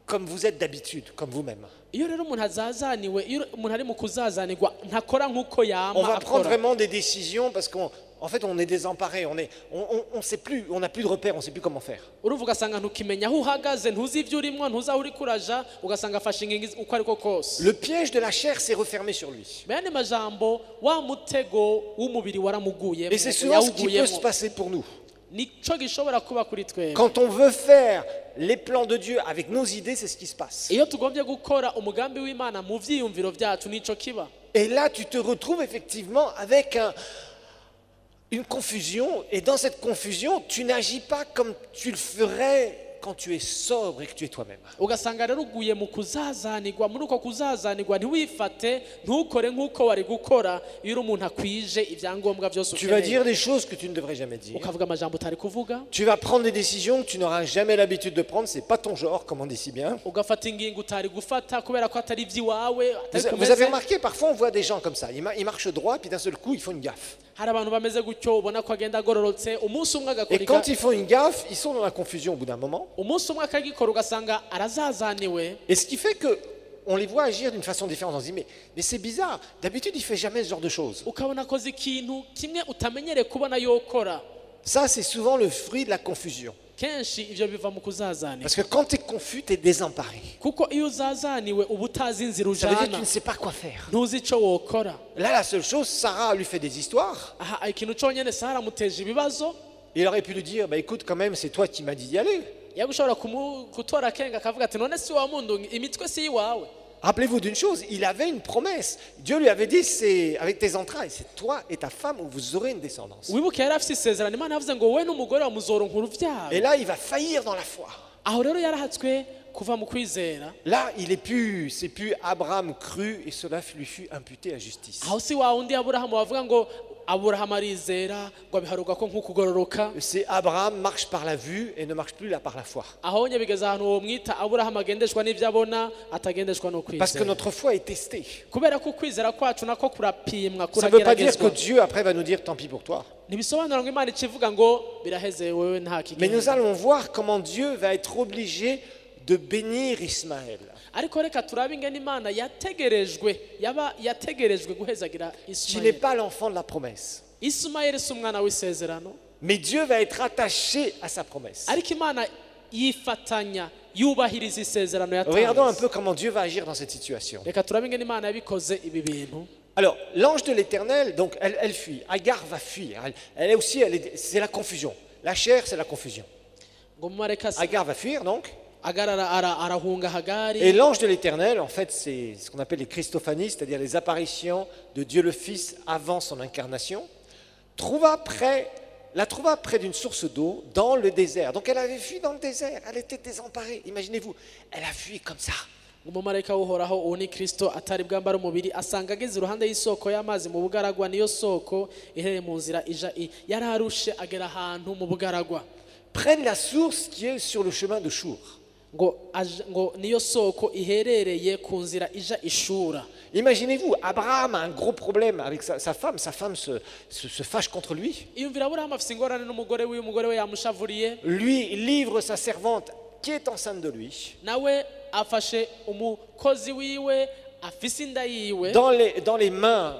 comme vous êtes d'habitude, comme vous-même. Iyo rero umuntu azazaniwe, iyo umuntu ari mu kuzazanirwa ntakora nk'uko On yama va prendre akora. vraiment des décisions parce qu'en fait, on est désemparé, on sait plus, on n'a plus de repères, on ne sait plus comment faire. Uruvuga ugasanga ntukimenya aho uhagaze, ntuzi ibyo urimo, ntuzi aho uri kuraja, ugasanga afashe ingingo uko ariko kose. Le piège de la chair s'est refermé sur lui. Bene majambo wa mutego w'umubiri waramuguyemo, Et c'est souvent ce qui peut se passer pour nous. nico gishobora kuba kuri twebwe. Quand on veut faire les plans de Dieu avec nos idées, c'est ce qui se passe. Iyo tugombye gukora umugambi w'Imana mu vyiyumviro vyacu nico kiba. Et là, tu te retrouves effectivement avec une confusion. Et dans cette confusion, tu n'agis pas comme tu le ferais quand tu es sobre et que tu es toi-même. ugasanga rero uguye mu kuzazanirwa muri uko kuzazanirwa ntiwifate ntukore nk'uko wari gukora iyo uri umuntu akwije ibyangombwa byose Tu vas ukeneye dire des choses que tu ne devrais jamais dire. ukavuga amajambo utari kuvuga Tu vas prendre des décisions que tu n'auras jamais l'habitude de prendre. C'est pas ton genre, comme on dit si bien. ugafata ingingo utari gufata kubera ko atari iby'iwawe atari Vous avez kumeze remarqué, parfois on voit des gens comme ça. Ils marchent droit, puis d'un seul coup, ils font une gaffe. hari abantu bameze gutyo ubona ko agenda agororotse umunsi umwe agakora Et quand ils font une gaffe, ils sont dans la confusion au bout d'un moment. umunsi umwe akagikora ugasanga arazazaniwe Et ce qui fait que on les voit agir d'une façon différente. On se dit, mais c'est bizarre. D'habitude, il ne fait jamais ce genre de choses. ukabona akoze ikintu kimwe utamenyereye kubona yokora Ça, c'est souvent le fruit de la confusion. kenshi ibyo biva mu kuzazanirwa Parce que quand tu es confus, tu es désemparé. kuko iyo uzazaniwe uba utazi inzira Ça veut dire que tu ujana ne sais pas quoi faire. ntuzi icyo wokora Là, la seule chose, Sarah lui fait des histoires. aha ikintu cyonyine sara amuteje ibibazo Il aurait pu lui dire, bah, écoute, quand même, c'est toi qui m'as dit d'y aller. yagushobora gutora akenga akavuga ati none si wa muntu imitwe si iwawe Rappelez-vous d'une chose, il avait une promesse. Dieu lui avait dit, c'est avec tes entrailles, c'est toi et ta femme où vous aurez une descendance. wibuke yari afite isezerano imana yavuze ngo wowe n'umugore wa muzoronka urubyaro Et là, il va faillir dans la foi. aho rero yarahatswe kuva mu kwizera Là, c'est plus Abraham cru et cela lui fut imputé à justice. aho si wa wundi aburahamu bavuga ngo aburahamu arizera ngo abiharuka ko nk'ukugororoka C'est Abraham marche par la vue et ne marche plus là par la foi. aho nye bigeze ahantu uwo mwita aburahamu agendeshwa n'ibyo abona atagendeshwa no Parce que kwizera notre foi est testée. kubera ko ukwizera kwacu nako kurapimwa Ça ne veut pas dire que kurageragezwa Dieu après va nous dire tant pis pour toi. ntibisobanura ngo imana ikivuga ngo biraheze wowe nta Mais nous kigenda allons voir comment Dieu va être obligé de bénir Ismaël. ariko reka turabe ingene imana yategerejwe guhezagira Qui n'est isimayeli pas l'enfant de la promesse. isimayeli si umwana w'isezerano Mais Dieu va être attaché à sa promesse. ariko imana yifatanya yubahiriza isezerano Regardons un yatanze peu comment Dieu va agir dans cette situation. reka turabe ingene imana yabikoze ibi bintu Alors, l'ange de l'Éternel, donc, elle fuit. Agar va fuir. Elle est aussi, c'est la confusion. La chair, c'est la confusion. ngo mumareka Agar va fuir, donc. arahunga hagari Et l'ange de l'Éternel, en fait, c'est ce qu'on appelle les Christophanies, c'est-à-dire les apparitions de Dieu le Fils avant son incarnation, la trouva près d'une source d'eau dans le désert. Donc elle avait fui dans le désert, elle était désemparée. Imaginez-vous, elle a fui comme ça. umumarayika w'uhoraho uwo ni kristo atari bwambara umubiri asanga ageze iruhande y'isoko y'amazi mu bugaragwa niyo soko iherereye mu nzira yari arushe agera ahantu mu bugaragwa Près de la source qui est sur le chemin de Chour. ngo niyo soko iherereye ku nzira ija ishura Imaginez-vous, Abraham a un gros problème avec sa femme. Sa femme se fâche contre lui. iyumvira aburahamu afite ingorane n'umugore we umugore we yamushavuriye Lui livre sa servante qui est enceinte de lui. nawe afashe umukozi wiwe afise inda yiwe Dans les mains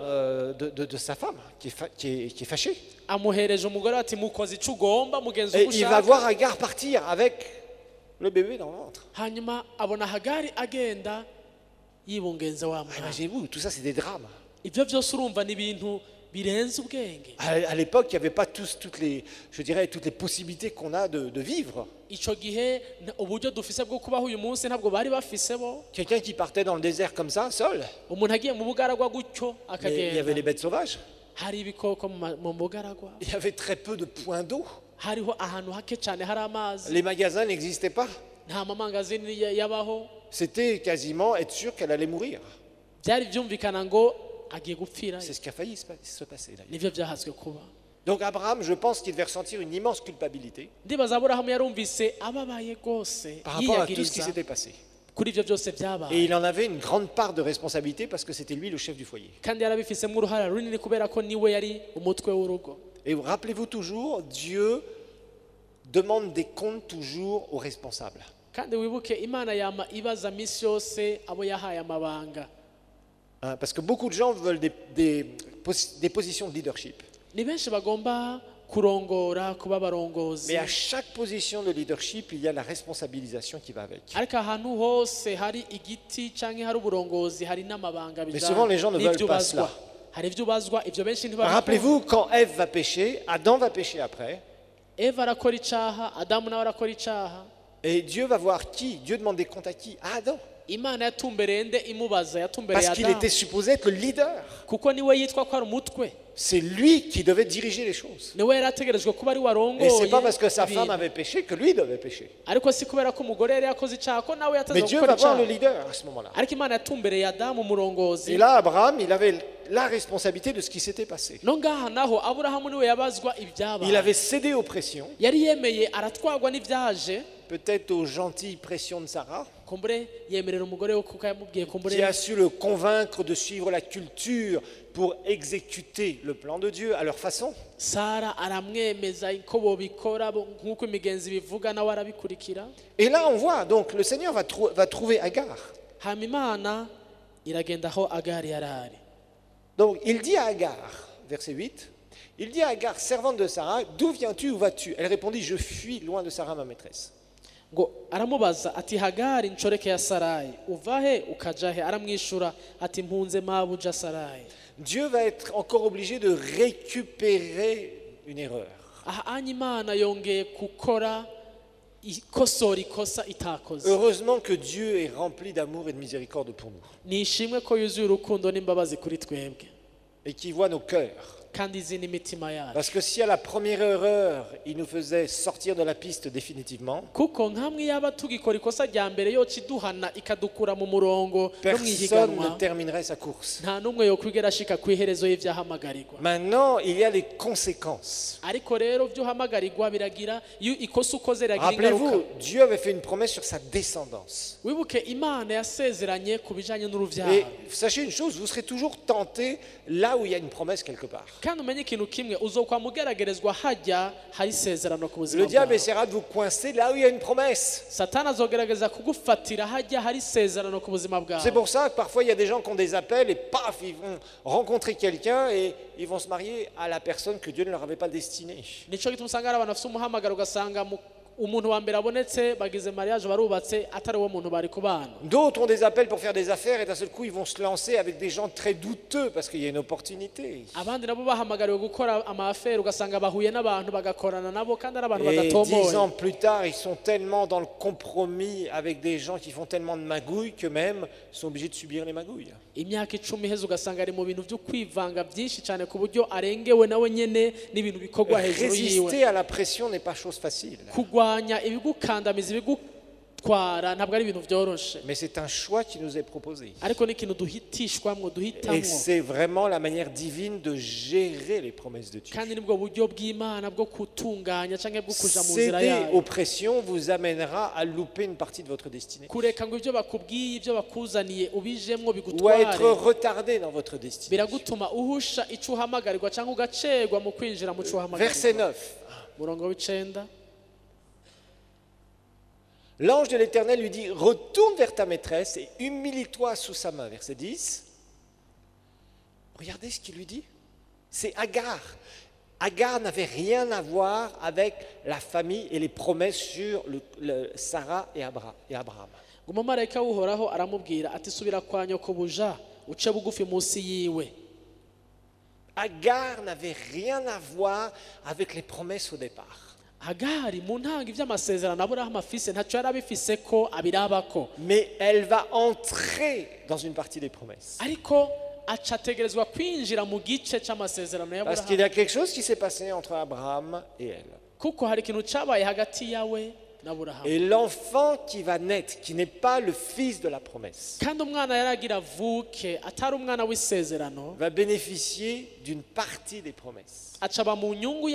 de sa femme qui est fâchée. amuhereje umugore ati mukoze icyo ugomba mugenzi Et uko il va ushaka voir Agar partir avec le bébé dans le ventre. hanyuma abona hagari agenda yibungenze wa mwana Imaginez-vous, tout ça c'est des drames. ibyo byose urumva ni ibintu birenze ubwenge À l'époque, il n'y avait pas toutes les possibilités qu'on a de vivre. icyo gihe uburyo dufise bwo kubaho uyu munsi ntabwo bari bafise bo Quelqu'un qui partait dans le désert comme ça, seul, umuntu agiye mu bugaragwa gutyo mais il y avait les akagenda bêtes sauvages. hari ibikoko mu bugaragwa Il y avait très peu de points d'eau. hariho ahantu hake cyane hari amazi Les magasins n'existaient pas. nta mamangazini yabaho C'était quasiment être sûr qu'elle allait mourir. byari byumvikana ngo agiye gupfira C'est ce qui a failli se passer d'ailleurs. nibyo byahatswe kuba Donc Abraham, je pense qu'il devait ressentir une immense culpabilité ndibaza aburahamu yarumvise ababaye rwose par rapport à tout ce qui yiyagiriza s'était passé. kuri ibyo byose Et byabaye il en avait une grande part de responsabilité parce que c'était lui le chef du foyer. kandi yarabifisemo uruhare runini kubera ko niwe yari umutwe w'urugo Et rappelez-vous toujours, Dieu demande des comptes toujours aux responsables. kandi wibuke imana yama ibaza minsi yose abo yahaye amabanga Hein, parce que beaucoup de gens veulent des positions de leadership. ni benshi bagomba kurongora kuba abarongozi Mais à chaque position de leadership, il y a la responsabilisation qui va avec. ariko ahantu hose hari igiti cyangwa hari uburongozi hari n'amabanga Mais souvent, les gens ne veulent pas cela. hari ibyo ubazwa ibyo benshi ntibabikora Rappelez-vous, quand Ève va pécher, Adam va pécher après. eva arakora icyaha adamu nawe arakora icyaha Et Dieu va voir qui? Dieu demande des comptes à qui? À Adam. imana yatumbereye nde imubaza yatumbereye Parce qu'il adamu était supposé être le leader. kuko niwe yitwa ko ari umutwe C'est lui qui devait diriger les choses. niwe yari ategerejwe kuba ari Et warongoye c'est pas parce que sa femme ibintu. avait péché que lui devait pécher. ariko si kubera ko umugore yari yakoze icyaha ko nawe Mais yateze Dieu gukora va voir le icyaha leader à ce moment-là. ariko imana yatumbereye adamu umurongozi Et là, Abraham, il avait la responsabilité de ce qui s'était passé. no ngaha naho aburahamu niwe yabazwa Il ibyabaye avait cédé aux pressions, yari yemeye aratwagwa n'ibyaje peut-être aux gentilles pressions de Sarah, kumbure yemerera umugore we kuko yamubwiye kumbure qui a su le convaincre de suivre la culture pour exécuter le plan de Dieu à leur façon. sara aramwemeza ko bobikora nk'uko imigenzi bivuga nawe arabikurikira Et là, on voit, donc, le Seigneur va trouver Agar. hama imana iragenda aho agari yari ari Donc, il dit à Agar, verset 8, il dit à Agar, servante de Sarah, d'où viens-tu, où vas-tu? Elle répondit, je fuis loin de Sarah, ma maîtresse. ngo aramubaza ati hagari nshoreke ya sarayi uva he ukaja he aramwishura ati mpunze mabuja sarayi Dieu va être encore obligé de récupérer une erreur. aha anya imana yongeye gukora ikosora ikosa itakoze Heureusement que Dieu est rempli d'amour et de miséricorde pour nous ni ishimwe ko yuzuye urukundo n'imbabazi kuri twebwe et qui voit nos cœurs. kandi izi n'imitima yacu Parce que si à la première erreur, il nous faisait sortir de la piste définitivement, kuko nkamwe yaba tugikora ikosa rya mbere yo kiduhana ikadukura mu murongo no personne ne mwihiganwa terminerait sa course. nta n'umwe yokwigera ashika ku iherezo y'ivyahamagarirwa Maintenant, il y a les conséquences. ariko rero vyuhamagarirwa biragira iyo ikosa ukoze riragira ingaruka Rappelez-vous, Dieu avait fait une promesse sur sa descendance. wibuke imana yasezeranye ku bijanye Et n'uruvyaro sachez une chose, vous serez toujours tenté là où il y a une promesse quelque part. kandi umenye ikintu kimwe uzokwa mugeragerezwa hajya hari isezerano ku buzima Le diable bwawe essaiera de vous coincer là où il y a une promesse. satani azogerageza kugufatira hajya hari isezerano ku buzima C'est bwawe pour ça que parfois il y a des gens qui ont des appels et paf, ils vont rencontrer quelqu'un et ils vont se marier à la personne que Dieu ne leur avait pas destinée. nico gituma usanga hari abantu bafite umuhamagaro ugasanga umuntu wa mbere abonetse bagize mariage barubatse atari uwo muntu bari kubana D'autres ont des appels pour faire des affaires et d'un seul coup ils vont se lancer avec des gens très douteux parce qu'il y a une opportunité. abandi nabo bahamagariwe gukora amafere ugasanga bahuye n'abantu bagakorana nabo kandi ari abantu Et 10 badatomboye ans plus tard, ils sont tellement dans le compromis avec des gens qui font tellement de magouilles que même ils sont obligés de subir les magouilles. imyaka 10 iheze ugasanga ari mu bintu byo kwivanga byinshi cyane ku buryo arengewe nawe nyene n'ibintu bikorwa hejuru yiwe Résister à la pression n'est pas chose facile. kurwanya ibigukandamiza ibigutwara ntabwo ari ibintu byoroshe Mais c'est un choix qui nous est proposé. ariko ni ikintu duhitishwamwo Et duhitamwo c'est vraiment la manière divine de gérer les promesses de Dieu. kandi nibwo buryo bw'imana bwo kutunganya cyangwa bwo kuja mu nzira Céder aux yayo pressions vous amènera à louper une partie de votre destinée. kureka ngo ibyo bakubwiye ibyo bakuzaniye ubijemwo Ou à bigutware être retardé dans votre destinée. biragutuma uhusha icyo uhamagarirwa cyangwa ugacerwa mu kwinjira mu cyo Verset uhamagarirwa 9. murongo w'icenda L'ange de l'Éternel lui dit, retourne vers ta maîtresse et humilie-toi sous sa main. Verset 10. Regardez ce qu'il lui dit. C'est Agar. Agar n'avait rien à voir avec la famille et les promesses sur Sarah et Abraham. umumarayika w'uhoraho aramubwira ati subira kwa nyokobuja uce bugufi munsi yiwe Agar n'avait rien à voir avec les promesses au départ. hagari mu ntango iby'amasezerano aburahamu afise ntacyo yari abifise ko abirabako Mais elle va entrer dans une partie des promesses. ariko aca ategerezwa kwinjira mu gice cy'amasezerano Parce qu'il y y'aburahamu a quelque chose qui s'est passé entre Abraham et elle. kuko hari ikintu cyabaye hagati yawe n'aburahamu Et l'enfant qui va naître, qui n'est pas le fils de la promesse, kandi umwana yaragira avuke atari umwana w'isezerano va bénéficier d'une partie des promesses. acaba mu nyungu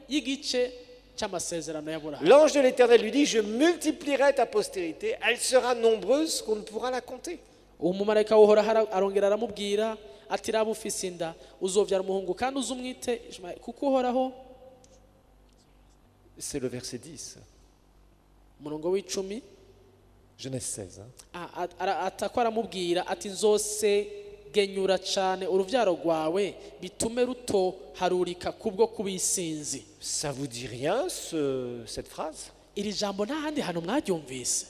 y'igice cy'amasezerano y'aburahamu L'ange de l'Éternel lui dit, je multiplierai ta postérité, elle sera nombreuse qu'on ne pourra la compter. uwo mumarayika w'uhoraho arongera aramubwira ati raba ufise inda uzobyara umuhungu kandi uzumwite Ishmaeli kuko uhoraho C'est le verset 10, umurongo w'icumi Genèse 16. atako aramubwira ati nzosegenyura cyane urubyaro rwawe bitume rutoharurika kubwo kubisinzi Ça vous dit rien, cette phrase? iri jambo nta handi hantu mwaryumvise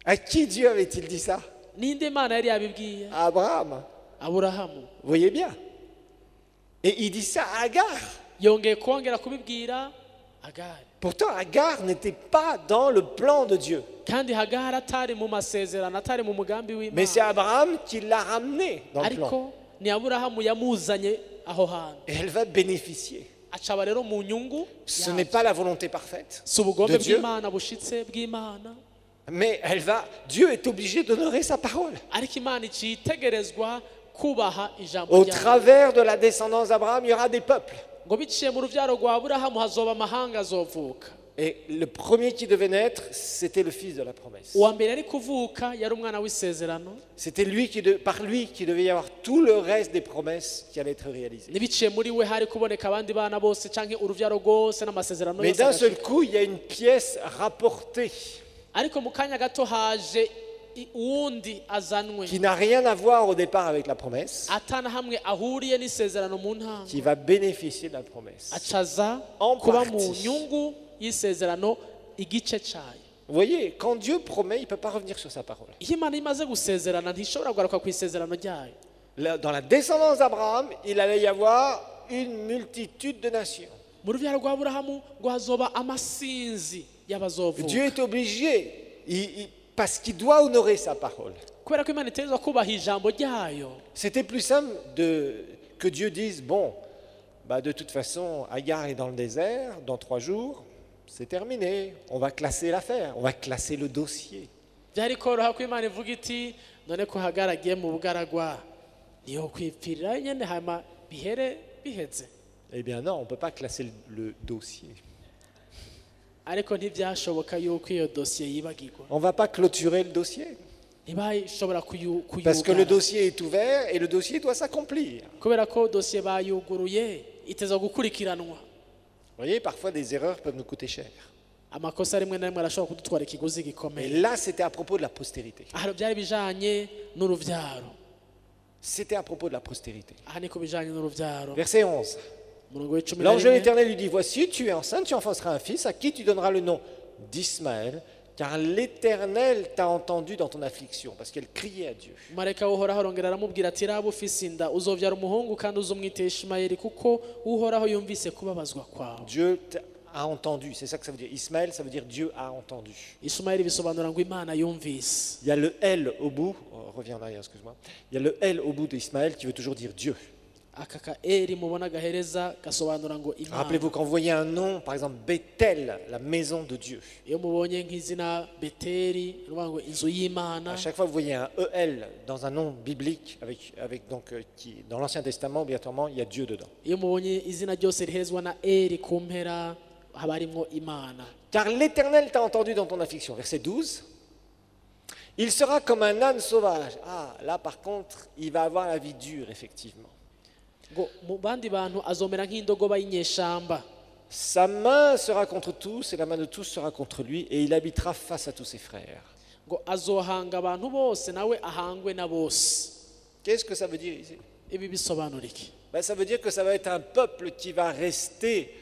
À qui Dieu avait-il dit ça? ninde mana yari yabibwiye À Abraham. aburahamu Vous voyez bien. Et il dit ça à Agar. yongeye kongera kubibwira Agari. Pourtant, Agar n'était pas dans le plan de Dieu. Kandi Hagari atari mu masezerano, atari mu mugambi Mais c'est w'Imana. Abraham qui l'a ramené dans le plan. Ariko ni Aburahamu yamuzanye aho hantu. Et elle va bénéficier. Acaba rero mu nyungu. Ce n'est pas la volonté parfaite Si ubugombe de Dieu, bw'Imana bushitse bw'Imana. mais Dieu est obligé d'honorer sa parole. Ariko Imana icitegerezwa kubaha ijambo Au ryayo. travers de la descendance d'Abraham, il y aura des peuples. Ngo biciye mu rubyaro rwa Aburahamu hazoba amahanga azovuka. Et le premier qui devait naître, c'était le fils de la promesse. Uwa mbere ari kuvuka yari umwana w'isezerano. C'était par lui qu'il devait y avoir tout le reste des promesses qui allaient être réalisées. Nibiciye muri we hari kuboneka abandi bana bose canke uruvyaro rwose n'amasezerano Mais yose d'un seul agashika. coup, il y a une pièce rapportée Ariko mu kanya gato haje uwundi azanwe qui n'a rien à voir au départ avec la promesse, atana hamwe ahuriye n'isezerano mu ntango, qui va bénéficier de la promesse. acaza En kuba mu partie. nyungu y'isezerano igice cayo. Vous voyez, quand Dieu promet, il ne peut pas revenir sur sa parole. Iyo Imana imaze gusezerana ntishobora kugaruka ku isezerano ryayo. Dans la descendance d'Abraham, il allait y avoir une multitude de nations. Mu ruvyaro rwa Aburahamu ngo hazoba amasinzi y'abazovuka. Dieu est obligé, parce qu'il doit honorer sa parole. Kubera ko Imana itegerezwa kubaha ijambo ryayo. C'était plus simple que Dieu dise, bon, de toute façon, Agar est dans le désert, dans 3 jours, c'est terminé, on va classer l'affaire, on va classer le dossier. Byari koroha ko Imana ivuga iti none ko Hagari agiye mu bugaragwa niyo kwipfirira nyene hama bihere biheze. Eh bien non, on ne peut pas classer le dossier. Ariko ntibyashoboka yuko iyo dosiye yibagirwa. On ne va pas clôturer le dossier, Ntibashobora parce que le kuyugara dossier est ouvert et le dossier doit s'accomplir. kubera ko dosiye bayuguruye iteza gukurikiranwa. Vous voyez, parfois des erreurs peuvent nous coûter cher. Amakosa rimwe na rimwe arashobora kudutwara ikiguzi Et gikomeye. là, c'était à propos de la postérité. Aha byari bijanye n'uruvyaro. C'était à propos de la postérité. Aha ni ku bijanye n'uruvyaro. Verset 11. Umurongo w'icumi na L'ange de rimwe. l'Éternel lui dit, voici, tu es enceinte, tu enfanceras un fils, à qui tu donneras le nom d'Ismaël, car l'Éternel t'a entendu dans ton affliction, parce qu'elle criait à Dieu. Marayika w'Uhoraho arongera aramubwira ati raba ufise inda uzovyara umuhungu kandi uzomwita Ishimayeli kuko Uhoraho yumvise kubabazwa kwawe. Dieu a entendu, c'est ça que ça veut dire. Ismaël, ça veut dire Dieu a entendu. Ishimayeli bisobanura ngo Imana yumvise. Il y a le L au bout, reviens en arrière, excuse-moi. Il y a le L au bout d'Ismaël qui veut toujours dire Dieu. Aka ka eri mubona gahereza gasobanura ngo Imana. Rappelez-vous, quand vous voyez un nom, par exemple Bethel, la maison de Dieu, Iyo mubonye nk'izina Beteri ruvuga ngo inzu y'Imana. à chaque fois que vous voyez un EL dans un nom biblique, dans l'Ancien Testament, obligatoirement, il y a Dieu dedans. Iyo mubonye izina ryose riherezwa na eri ku mpera haba harimwo Imana. Car l'Éternel t'a entendu dans ton affliction. Verset 12. Il sera comme un âne sauvage. Ah, là par contre, il va avoir la vie dure, effectivement. Ngo mu bandi bantu azomera nk'indogoba y'inyeshamba. Sa main sera contre tous et la main de tous sera contre lui et il habitera face à tous ses frères. Ngo azohanga abantu bose nawe ahangwe na bose. Qu'est-ce que ça veut dire ici? Ibi bisobanura iki? Ça veut dire que ça va être un peuple qui va rester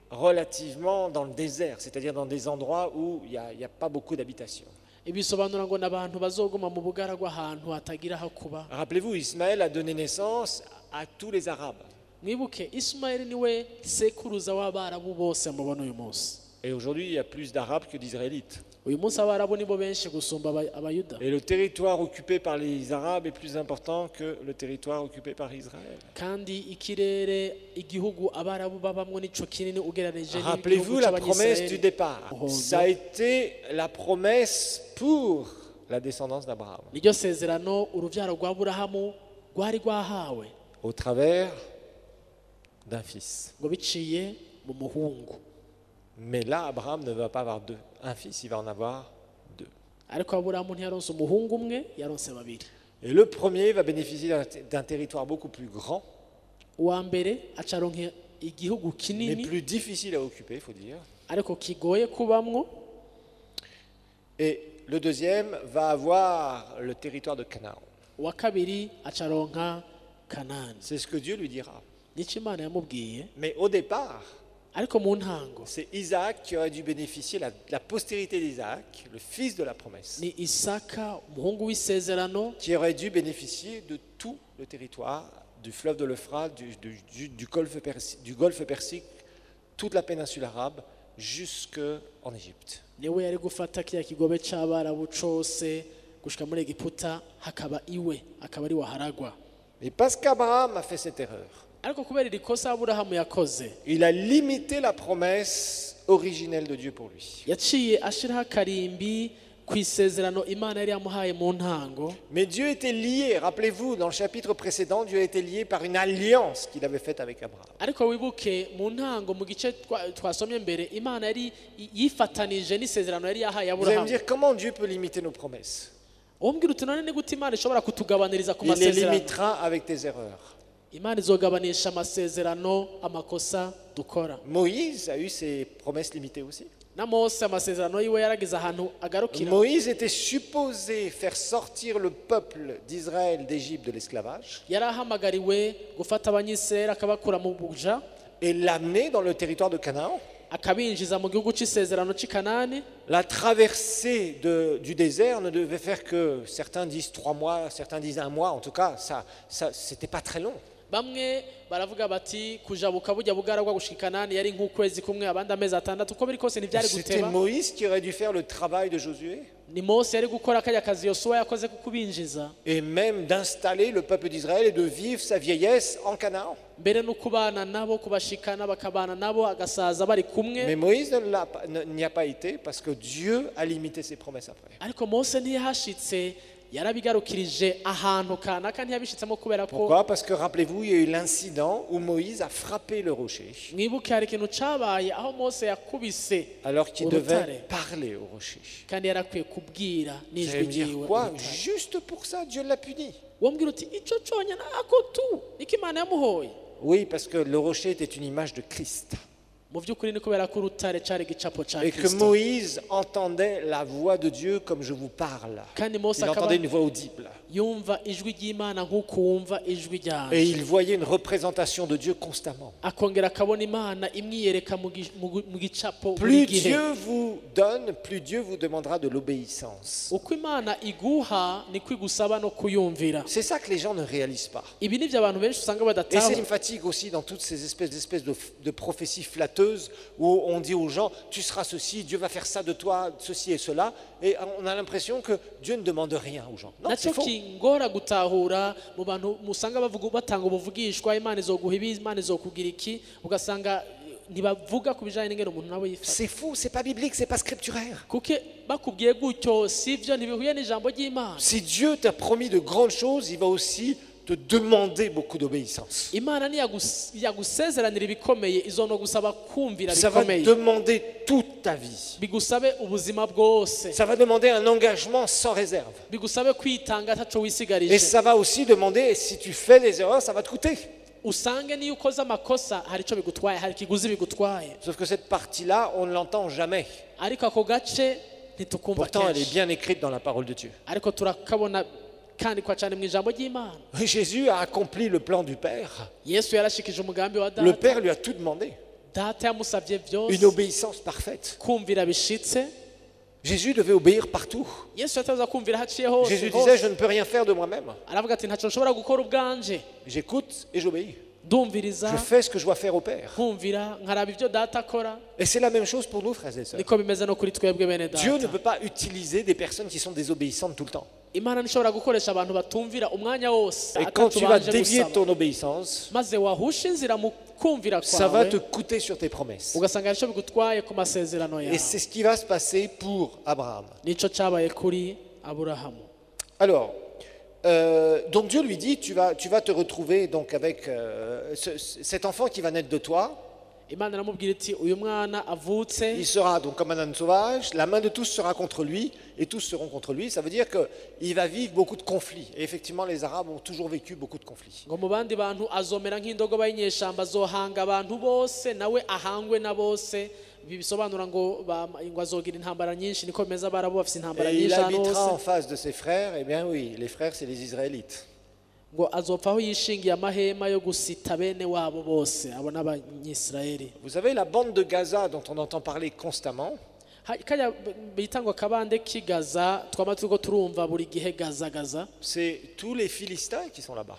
relativement dans le désert, c'est-à-dire dans des endroits où il n'y a pas beaucoup d'habitation. Ibi bisobanura ngo n'abantu bazoguma mu bugaragwa ahantu hatagira aho kuba. Rappelez-vous, Ismaël a donné naissance à tous les Arabes. Mwibuke Ismaeli niwe sekuruza w'abarabu bose mubona uyu munsi. Et aujourd'hui, il y a plus d'Arabes que d'Israélites. Uyu munsi abarabu nibo benshi gusumba abayuda. Et le territoire occupé par les Arabes est plus important que le territoire occupé par Israël. Kandi ikirere igihugu abarabu babamwo nico kinini ugereranije Rappelez-vous la promesse du départ. Ça a été la promesse pour la descendance d'Abraham. Niryo sezerano uruvyaro rwa Aburahamu rwari rwahawe Au travers d'un fils. ngo biciye mu muhungu. Mais là, Abraham ne va pas avoir un fils, il va en avoir 2. Ariko Aburahamu ntiyaronse umuhungu umwe, yaronse babiri. Et le premier va bénéficier d'un territoire beaucoup plus grand, Uwa mbere acaronka igihugu mais kinini plus difficile à occuper, il faut dire. ariko kigoye kubamwo. Et le deuxième va avoir le territoire de Canaan. Uwa kabiri acaronka Kanani. C'est ce que Dieu lui dira. Nico Imana yamubwiye. Mais au départ, Ariko mu ntango c'est Isaac qui aurait dû bénéficier, la postérité d'Isaac, le fils de la promesse, ni Isaka umuhungu w'isezerano qui aurait dû bénéficier de tout le territoire du fleuve de l'Euphrate, du golfe Persique, toute la péninsule arabe, jusqu'en Égypte. niwe yari gufata kiriya kigobe cy'abarabu cose gushika muri Egiputa hakaba iwe akaba ari waharagwa. Mais parce qu'Abraham a fait cette erreur, ariko kubera iri kosa Aburahamu yakoze il a limité la promesse originelle de Dieu pour lui. yaciye ashiraho akarimbi ku isezerano Imana yari yamuhaye mu ntango. Mais Dieu était lié, rappelez-vous, dans le chapitre précédent, Dieu était lié par une alliance qu'il avait faite avec Abraham. ariko wibuke mu ntango mu gice twasomye mbere Imana yari yifatanije n'isezerano yari yahaye Vous allez me Aburahamu. dire, comment Dieu peut limiter nos promesses? umbwira uti none ni gute Imana ishobora kutugabaniriza ku Il les masezerano? limitera avec tes erreurs. Imana izogabanisha amasezerano amakosa dukora. Moïse a eu ses promesses limitées aussi. na Mose amasezerano yiwe yaragize ahantu agarukira. Moïse était supposé faire sortir le peuple d'Israël d'Égypte de l'esclavage yarahamagariwe gufata abanyisera akabakura mu buja et l'amener dans le territoire de Canaan. akabinjiza mu gihugu cy'isezerano cy'i Kanani. La traversée du désert ne devait faire que, certains disent 3 mois, certains disent 1 mois, en tout cas, c'était pas très long. bamwe baravuga bati kujabuka bujya bugaragwa gushika Kanani yari nk'ukwezi kumwe abandi amezi atandatu uko biri kose ntibyari C'était guteba. Moïse qui aurait dû faire le travail de Josué ni Mose yari gukora kajya kazi Yosuwa yakoze kukubinjiza et même d'installer le peuple d'Israël et de vivre sa vieillesse en Canaan. mbere no kubana nabo kubashikana bakabana nabo agasaza bari kumwe. Mais Moïse n'y a pas été parce que Dieu a limité ses promesses après. ariko Mose ntiyahashitse yarabigarukirije ahantu kanaka ntiyabishitsemo kubera ko Pourquoi? Parce que rappelez-vous, il y a eu l'incident où Moïse a frappé le rocher mwibuke hari ikintu cabaye aho Mose yakubise alors qu'il urutare devait parler au rocher. kandi yarakwiye kubwira Vous n'ijwi allez me dire ryiwe quoi? urutare. Juste pour ça, Dieu l'a puni. wambwira uti ico conyene ako tu niko Imana yamuhoye. Oui, parce que le rocher était une image de Christ. mu by'ukuri ni kubera ko urutare cari igicapo ca Et que Kristo Moïse entendait la voix de Dieu comme je vous parle. kandi Mose Il akaba entendait une voix audible. yumva ijwi ry'Imana nk'uko wumva ijwi Et ryanje il voyait une représentation de Dieu constamment. akongera akabona Imana imwiyereka mu gicapo buri Plus gihe. Dieu vous donne, plus Dieu vous demandera de l'obéissance. uko Imana iguha niko igusaba no kuyumvira. C'est ça que les gens ne réalisent pas. ibi ni byo abantu benshi usanga Et c'est badatahura. une fatigue aussi dans toutes ces espèces de prophéties flatteuses où on dit aux gens, tu seras ceci, Dieu va faire ça de toi, ceci et cela. Et on a l'impression que Dieu ne demande rien aux gens. Non, c'est nacyo faux. kingora gutahura mu bantu musanga batanga ubuvugishwa Imana izoguha ibi Imana izokugira iki ugasanga ntibavuga ku bijanye n'ingero umuntu nawe yifata C'est faux, c'est pas biblique, c'est pas scripturaire. kuko bakubwiye gutyo sivyo ntibihuye n'ijambo ry'Imana. Si Dieu t'a promis de grandes choses, il va aussi te demander beaucoup d'obéissance. Imana yagusezeranira ibikomeye izono gusaba kumvira Ça va bikomeye demander toute ta vie. bigusabe ubuzima bwose Ça va demander un engagement sans réserve. bigusabe kwitanga ataco Et wisigarije ça va aussi demander, si tu fais des erreurs, ça va te coûter. usange niyo ukoze amakosa hari ico bigutwaye hari ikiguzi bigutwaye Sauf que cette partie-là, on ne l'entend jamais. ariko ako gace ntitukumva Pourtant, elle est kenshi bien écrite dans la parole de Dieu. ariko turakabona kandikwa cyane mu ijambo ry'Imana. Jésus a accompli le plan du Père. Yesu yarashikije umugambi wa Le data Père lui a tout demandé. data yamusabye Une byose obéissance parfaite. kumvira bishitse. Jésus devait obéir partout. Yesu yataza kumvira haciye hose Jésus hose. disait, je ne peux rien faire de moi-même. aravuga ati ntacyo nshobora gukora ubwanje J'écoute et j'obéis. ndumviriza Je fais ce que je dois faire au Père. nkumvira nkaraba ibyo data akora. Et c'est la même chose pour nous, frères et sœurs. niko bimeze no kuri twebwe bene Dieu ne data. peut pas utiliser des personnes qui sont désobéissantes tout le temps. Imana ntishobora gukoresha abantu batumvira umwanya wose Et quand tu vas atatubanje dévier gusaba. ton obéissance, maze wahusha inzira mu kumvira ça va kwawe te coûter sur tes promesses. ugasanga aricyo bigutwaye ku masezerano Et yawe. c'est ce qui va se passer pour Abraham. nico cyabaye kuri Aburahamu. Alors, donc Dieu lui dit, tu vas te retrouver donc avec cet enfant qui va naître de toi. Imana iramubwira iti uyu mwana avutse Il sera donc comme un âne sauvage, la main de tous sera contre lui et tous seront contre lui. Ça veut dire qu'il va vivre beaucoup de conflits. Et effectivement, les Arabes ont toujours vécu beaucoup de conflits. ngo mu bandi bantu azomera nk'indogoba y'inyeshamba azohanga abantu bose nawe ahangwe na bose. Ibi bisobanura ngo azogira intambara nyinshi niko bimeze abarabu bafite intambara Et il nyinshi ahantu habitera en hose. face de ses frères. Eh bien oui, les frères, c'est les Israélites. ngo azopfa aho yishingiye amahema yo gusita bene wabo bose abo n'abanyisirayeli. Vous savez, la bande de Gaza dont on entend parler constamment, kajya bita ngo akabande k'igaza twaba turiko turumva buri gihe gaza c'est tous les Philistins qui sont là-bas.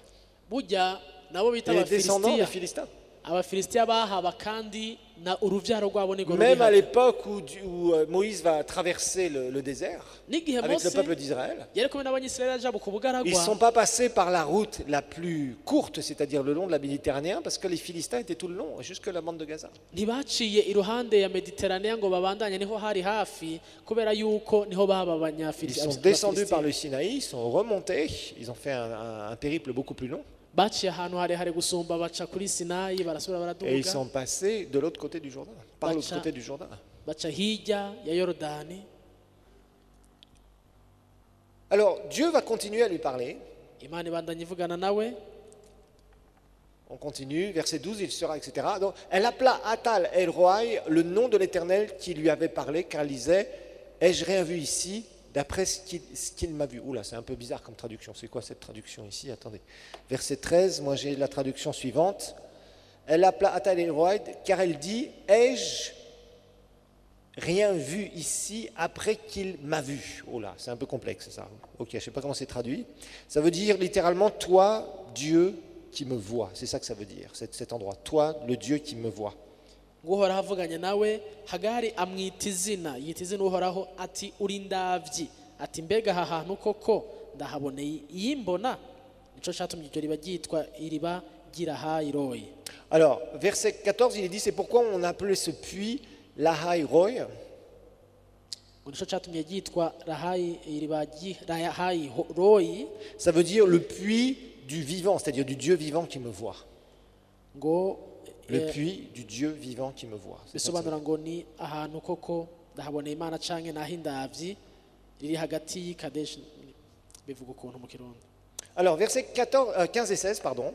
burya nabo bita Et les descendants des abafilisitiya Philistins. abafilisitiya bahaba kandi na uruvyaro rwabo nigo Même à rurihaba l'époque où Moïse va traverser le désert n'igihe avec le mose peuple d'Israël, yari kumwe n'abanyisirayeli aja ku ils ne bugaragwa sont pas passés par la route la plus courte, c'est-à-dire le long de la Méditerranée, parce que les Philistins étaient tout le long, jusque la bande de Gaza. ntibaciye iruhande ya mediterranea ngo babandanye niho hari hafi kubera yuko niho baba Ils sont descendus par le Sinaï, ils sont remontés, ils ont fait un périple beaucoup plus long, baciye ahantu harehare gusumba baca kuri sinayi barasubira et ils baraduga sont passés de l'autre côté du Jourdain, par l'autre côté du Jourdain. baca hirya ya yorodani. Alors Dieu va continuer à lui parler. Imana ibandanya ivugana nawe. On continue, verset 12, il sera, etc. Donc, elle appela Atal El Roi, le nom de l'Éternel qui lui avait parlé, car elle disait, ai-je rien vu ici, d'après ce qu'il m'a vu. Oula, c'est un peu bizarre comme traduction. C'est quoi cette traduction ici? Attendez. Verset 13, moi j'ai la traduction suivante. Elle appela Atal El Roi, car elle dit, ai-je rien vu ici après qu'il m'a vu. Oh là, c'est un peu complexe ça. Ok, je ne sais pas comment c'est traduit. Ça veut dire littéralement, toi, Dieu, qui me voit. C'est ça que ça veut dire, cet endroit. Toi, le Dieu qui me voit. Uhoraho avuganye nawe Hagari amwita izina yita izina Uhoraho ati uri ndavyi ati mbega aha hantu koko ndahaboneye iyimbona nico catumye iryo riba ryitwa iriba ry'Ilahai Roi. Alors, verset 14, il est dit, c'est pourquoi on appelait ce puits Lahai Roi. Nico catumye ryitwa iriba ry'Ilahai Roi. Ça veut dire le puits du vivant, c'est-à-dire du Dieu vivant qui me voit. Ngo Le puits du Dieu vivant qui me voit. bisobanura ngo ni ahantu koko ndahaboneye Imana canke naho indavyi riri hagati y'Ikadesh bivuga ukuntu mu Kirundi. Alors, versets 15 et 16, pardon.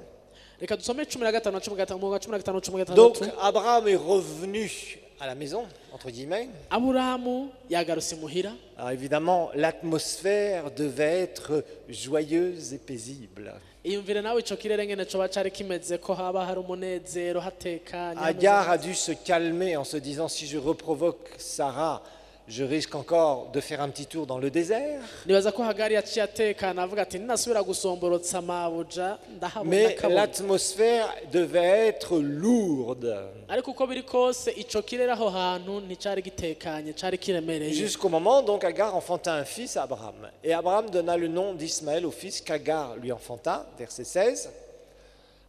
Reka dusome 15 na 15. Donc, Abraham est revenu à la maison, entre guillemets. Aburahamu yagarutse muhira. Alors, évidemment, l'atmosphère devait être joyeuse et paisible. Iyumvire nawe ico kirere ngene coba cari kimeze ko haba hari umunezero hatekanye. Agar a dû se calmer en se disant, si je reprovoque Sarah, je risque encore de faire un petit tour dans le désert. Nibaza ko Hagari yaciye atekana avuga ati ninasubira gusomborotsa mabuja ndahabona Mais kabona. l'atmosphère devait être lourde. Ariko uko biri kose ico kirere aho hantu nticari gitekanye cari kiremereye. Jusqu'au moment, donc, Agar enfanta un fils à Abraham. Et Abraham donna le nom d'Ismaël au fils qu'Agar lui enfanta, verset 16.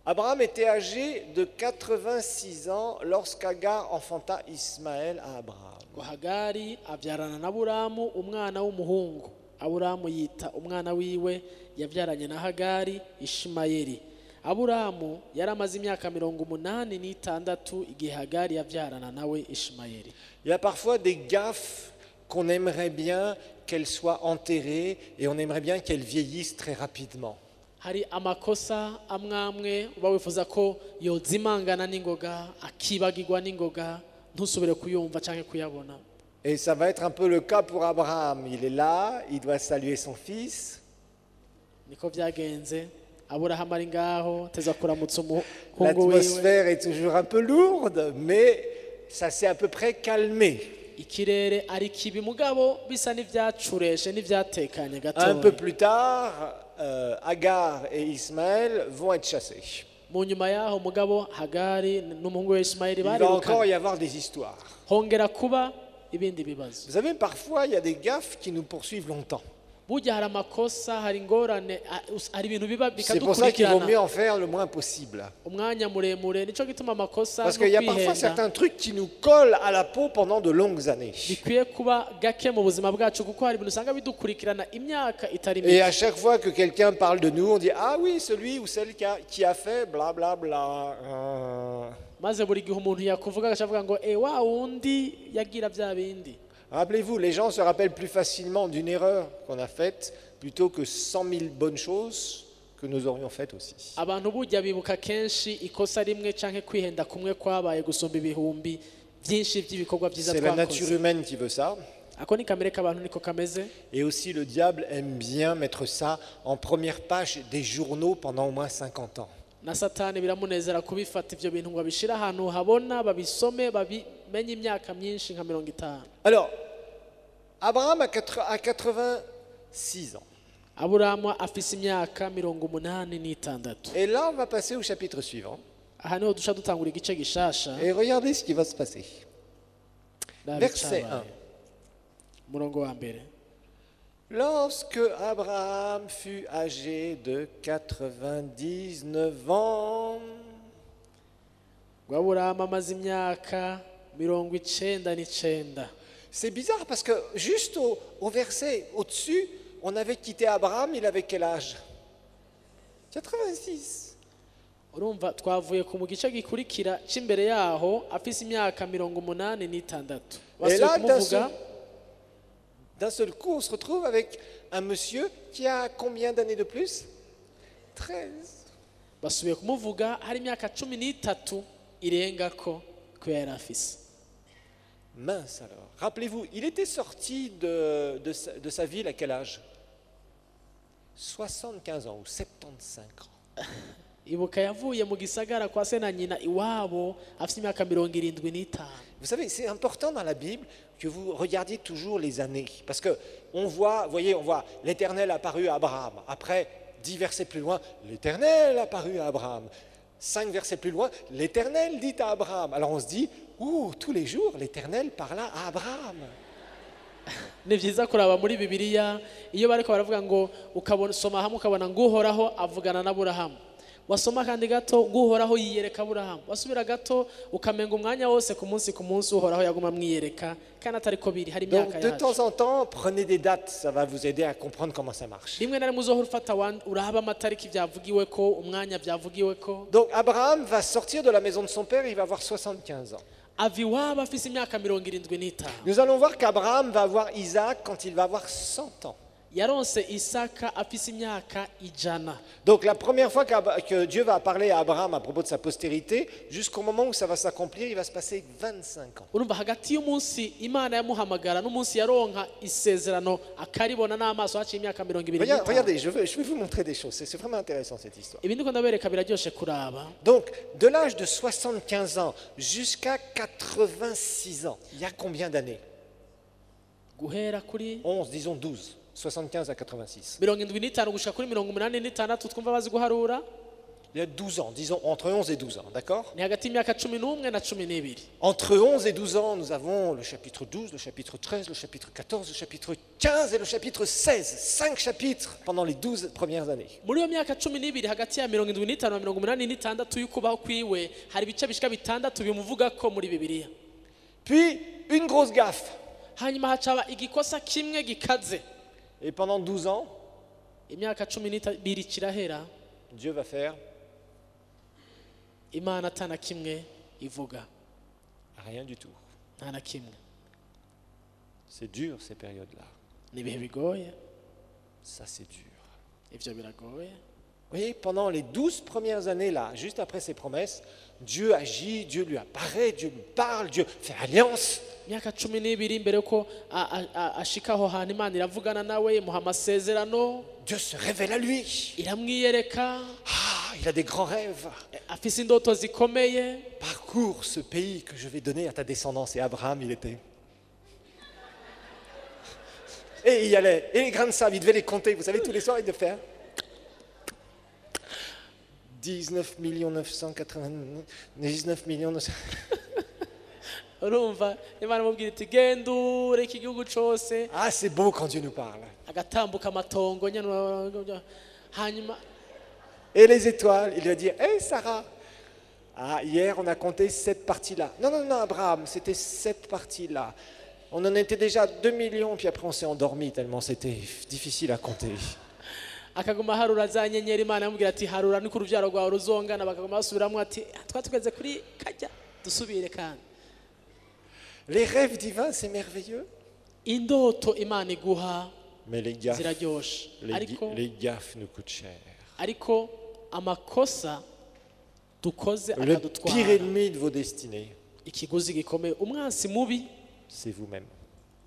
Abraham était âgé de 86 ans lorsqu'Agar enfanta Ismaël à Abraham. Hagari abyarana na Aburamu umwana w'umuhungu. Aburamu yita umwana wiwe yabyaranye na Hagari Ishimayeli. Aburamu yari amaze imyaka 86 igihe Hagari yabyarana nawe Ishimayeli. Il y a parfois des gaffes qu'on aimerait bien qu'elles soient enterrées et on aimerait bien qu'elles vieillissent très rapidement. Hari amakosa amwamwe uba wifuza ko yozimangana n'ingoga akibagirwa n'ingoga ntusubire kuyumva canke kuyabona. Et ça va être un peu le cas pour Abraham. Il est là, il doit saluer son fils. Niko vyagenze Aburahamu ari ngaho teza kuramutsa umuhungu wiwe. L'atmosphère est toujours un peu lourde, mais ça s'est à peu près calmé. Ikirere ari kibi mugabo bisa n'ivyacureshe n'ivyatekanye gato. Un peu plus tard, Agar et Ismaël vont être chassés. Mu nyuma yaho mugabo Hagari n'umuhungu we Ismaeli Il va encore barirukana. y avoir des histoires. Hongera kuba ibindi bibazo. Vous savez, parfois, il y a des gaffes qui nous poursuivent longtemps. Burya hari amakosa hari ingorane hari ibintu biba C'est pour ça qu'il vaut mieux bikadukurikirana en faire le moins possible. umwanya muremure nico gituma amakosa Parce no qu'il y a parfois kwihenda certains trucs qui nous collent à la peau pendant de longues années. bikwiye kuba gake mu buzima bwacu kuko hari ibintu usanga bidukurikirana imyaka itari Et à mike. chaque fois que quelqu'un parle de nous, on dit « Ah oui, celui ou celle qui a fait bla bla bla. Maze buri gihe umuntu yakuvuga agacavuga ngo wa wundi yagira bya bindi. Rappelez-vous, les gens se rappellent plus facilement d'une erreur qu'on a faite plutôt que 100 000 bonnes choses que nous aurions faites aussi. Abantu burya bibuka kenshi ikosa rimwe canke kwihenda kumwe kwabaye gusumba ibihumbi byinshi by'ibikorwa byiza C'est la nature twakoze. humaine qui veut ça. Ako ni kamere k'abantu niko kameze. Et aussi, le diable aime bien mettre ça en première page des journaux pendant au moins 50 ans. Na Satani biramunezera kubifata ivyo bintu ngo abishira ahantu habona babisome babimenye imyaka myinshi nka 50. Alors, Abraham a 86 ans. Aburamu afise imyaka 86. Et là, on va passer au chapitre suivant. aha niho duca dutangura igice gishasha. Et regardez ce qui va se passer. Raba Verset icabaye. 1. Umurongo wa mbere. Lorsque Abraham fut âgé de 99 ans, Ngo Aburahamu amaze imyaka 99. c'est bizarre parce que juste au verset au-dessus, on avait quitté Abraham, il avait quel âge? 86. Urumva twavuye ku mu gice gikurikira c'imbere yaho afise imyaka 86. Et Basubiye là, kumuvuga d'un seul coup, on se retrouve avec un monsieur qui a combien d'années de plus? 13. basubiye kumuvuga hari imyaka 13 irengako ko yari afise. Mince alors. Rappelez-vous, il était sorti de sa ville à quel âge? 75 ans ou 75 ans. Ibuka yavuye mu gisagara kwa se na nyina iwabo afise imyaka 75. Vous savez, c'est important dans la Bible que vous regardiez toujours les années. Parce que on voit, voyez, on voit l'Éternel apparu à Abraham. Après, 10 versets plus loin, l'Éternel apparu à Abraham. 5 versets plus loin, l'Éternel dit à Abraham. Alors on se dit, tous les jours, l'Éternel parla à Abraham. Ni byiza kuraba muri Bibiliya iyo bariko baravuga ngo ukabona soma hamwe ukabona ngo uhoraho avugana na Aburahamu. Wasoma kandi gato guhoraho yiyereka Aburahamu. Wasubira gato ukamenga umwanya wose ku munsi uhoraho yaguma mwiyereka kandi atari ko biri hari Donc imyaka de yacu. temps en temps, prenez des dates, ça va vous aider à comprendre comment ça marche. Rimwe na rimwe uzohora ufata urahaba amatariki byavugiwe ko umwanya byavugiwe ko. Donc Abraham va sortir de la maison de son père, il va avoir 75 ans. Ava iwabo afise imyaka 75. Nous allons voir qu'Abraham va avoir Isaac quand il va avoir 100 ans. Yaronse Isaka afise imyaka 100. Donc la première fois que Dieu va parler à Abraham à propos de sa postérité, jusqu'au moment où ça va s'accomplir, il va se passer 25 ans. Urumva hagati y'umunsi Imana yamuhamagara n'umunsi yaronka isezerano akaribona n'amaso haciye imyaka 25. Regardez, je vais vous montrer des choses, c'est vraiment intéressant cette histoire. Ibi ndiko ndabereka biraryoshe kuraba. Donc de l'âge de 75 ans jusqu'à 86 ans, il y a combien d'années? Guhera kuri 11, disons 12. 75 à 86. 75 gushika kuri 86 twumva bazi guharura. Il y a 12 ans, disons entre 11 et 12 ans, d'accord? Ni hagati y'imyaka 11 na 12. Entre 11 et 12 ans, nous avons le chapitre 12, le chapitre 13, le chapitre 14, le chapitre 15 et le chapitre 16. 5 chapitres pendant les 12 premières années. Muri yo myaka 12 hagati ya 75 na 86 y'ukubaho kwiwe hari ibice bishika bitandatu bimuvuga ko muri Bibiliya. Puis une grosse gaffe. Hanyuma hacaba igikosa kimwe gikaze. Et pendant 12 ans, imyaka 12 kirahera Dieu va faire Imana atana kimwe ivuga. rien du tout. Nta na kimwe. C'est dur ces périodes-là. Ni bihe bigoye. Ça c'est dur. Ivyo biragoye. Vous voyez, pendant les 12 premières années là, juste après ses promesses, Dieu agit, Dieu lui apparaît, Dieu lui parle, Dieu fait alliance. Myaka 12 imbere ko ashikaho hantu Imana iravugana nawe muha amasezerano. Dieu se révèle à lui. Iramwiyereka. Il a des grands rêves. Afise indoto zikomeye. Parcours ce pays que je vais donner à ta descendance. Et Abraham, il était. Et il y allait. Et les grains de sable, il devait les compter. Vous savez, tous les soirs, il devait faire 19 999 19 900. Urumva Imana imubwira iti gendure iki gihugu cyose. Ah, c'est beau quand Dieu nous parle. Agatambuka amatongo hanyuma. Et les étoiles, il lui a dit, hé Sarah, hier on a compté 7 parties-là. Non, Abraham, c'était 7 parties-là. On en était déjà à 2 millions, puis après on s'est endormi tellement c'était difficile à compter. Akaguma harura za nyenyeri Imana yamubwira ati harura ni ku rubyaro rwawe ruzongana bakaguma basubiramwe ati twatugeze kuri kajya dusubire kandi. Les rêves divins, c'est merveilleux. Indoto Imana iguha Mais les gaffes, ziraryoshe. les gaffes nous coûtent cher. Ariko amakosa dukoze Le pire akadutwara. ennemi de vos destinées, Ikiguzi gikomeye umwansi mubi c'est vous-même.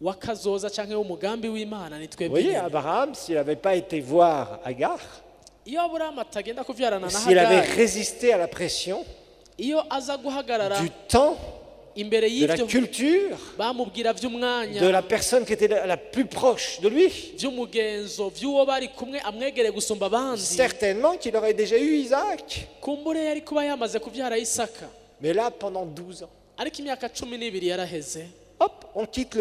wakazoza canke w'umugambi w'Imana ni Vous twebwe. voyez, Abraham, s'il n'avait pas été voir Agar, Iyo Aburahamu atagenda kuvyarana na s'il avait Hagari, résisté à la pression iyo aza guhagarara du temps, imbere de la y'ibyo culture, bamubwira de by'umwanya la personne qui était la plus proche de lui. by'umugenzo by'uwo bari kumwe amwegereye gusumba abandi Certainement qu'il aurait déjà eu Isaac. kumbure yari kuba yamaze kubyara Isaka Mais là, pendant 12 ans, ariko imyaka 12 yaraheze hop, on quitte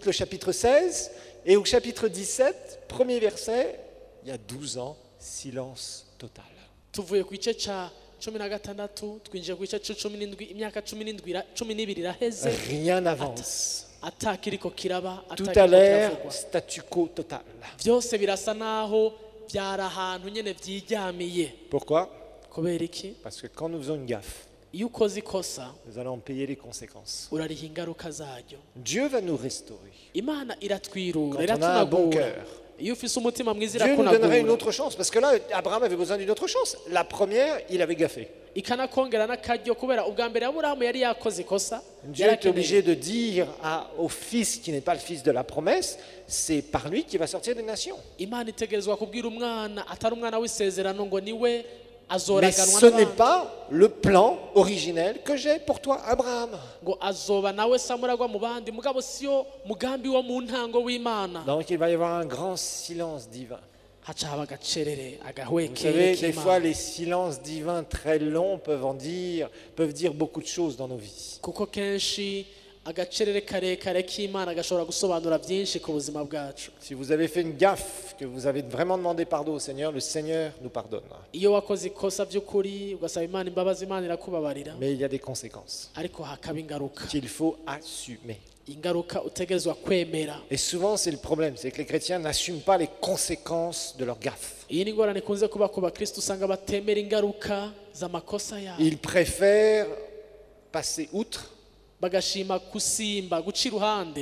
le chapitre 16, et au chapitre 17, premier verset, il y a 12 ans, silence total. tuvuye ku gice cya 16 twinjiye ku gice cya 17 imyaka 12 iraheze Rien n'avance. atakiriko kiraba Tout atakiriko a l'air kiravugwa statu quo total. byose birasa naho byari ahantu nyene byiryamiye Pourquoi? kubera iki Parce que quand nous faisons une gaffe, iyo ukoze ikosa nous allons payer les conséquences. urariha ingaruka zaryo Dieu va nous restaurer. imana iratwirura Quand on a un bon iratunagura cœur. iyo ufise umutima mwiza Dieu nous donnerait une irakunagura autre chance, parce que là, Abraham avait besoin d'une autre chance. La première, il avait gaffé. ikanakongera n'akaryo kubera ubwa mbere aburahamu yari yakoze ikosa Dieu est obligé de dire au fils qui n'est pas le fils de la promesse, c'est par lui qu'il va sortir des nations. imana itegerezwa kubwira umwana atari umwana w'isezerano ngo niwe Mais azoraganwa ce n'est n'abandi pas le plan originel que j'ai pour toi, Abraham. ngo azoba nawe samuragwa mu bandi mugabo siyo mugambi wo mu ntango w'imana Donc il va y avoir un grand silence divin. haca haba agacerere Vous agahwekere savez, des fois, k'imana les silences divins très longs peuvent dire beaucoup de choses dans nos vies. kuko kenshi agacerere karekare k'imana gashobora gusobanura byinshi ku buzima bwacu Si vous avez fait une gaffe, que vous avez vraiment demandé pardon au Seigneur, le Seigneur nous pardonne. iyo wakoze ikosa by'ukuri ugasaba imana imbabazi imana irakubabarira Mais il y a des conséquences ariko hakaba ingaruka qu'il faut assumer. ingaruka utegerezwa kwemera Et souvent, c'est le problème, c'est que les chrétiens n'assument pas les conséquences de leurs gaffes. iyi ni ingorane ikunze kuba ku bakristo usanga batemera ingaruka z'amakosa yabo Ils préfèrent passer outre, bagashima kusimba guca iruhande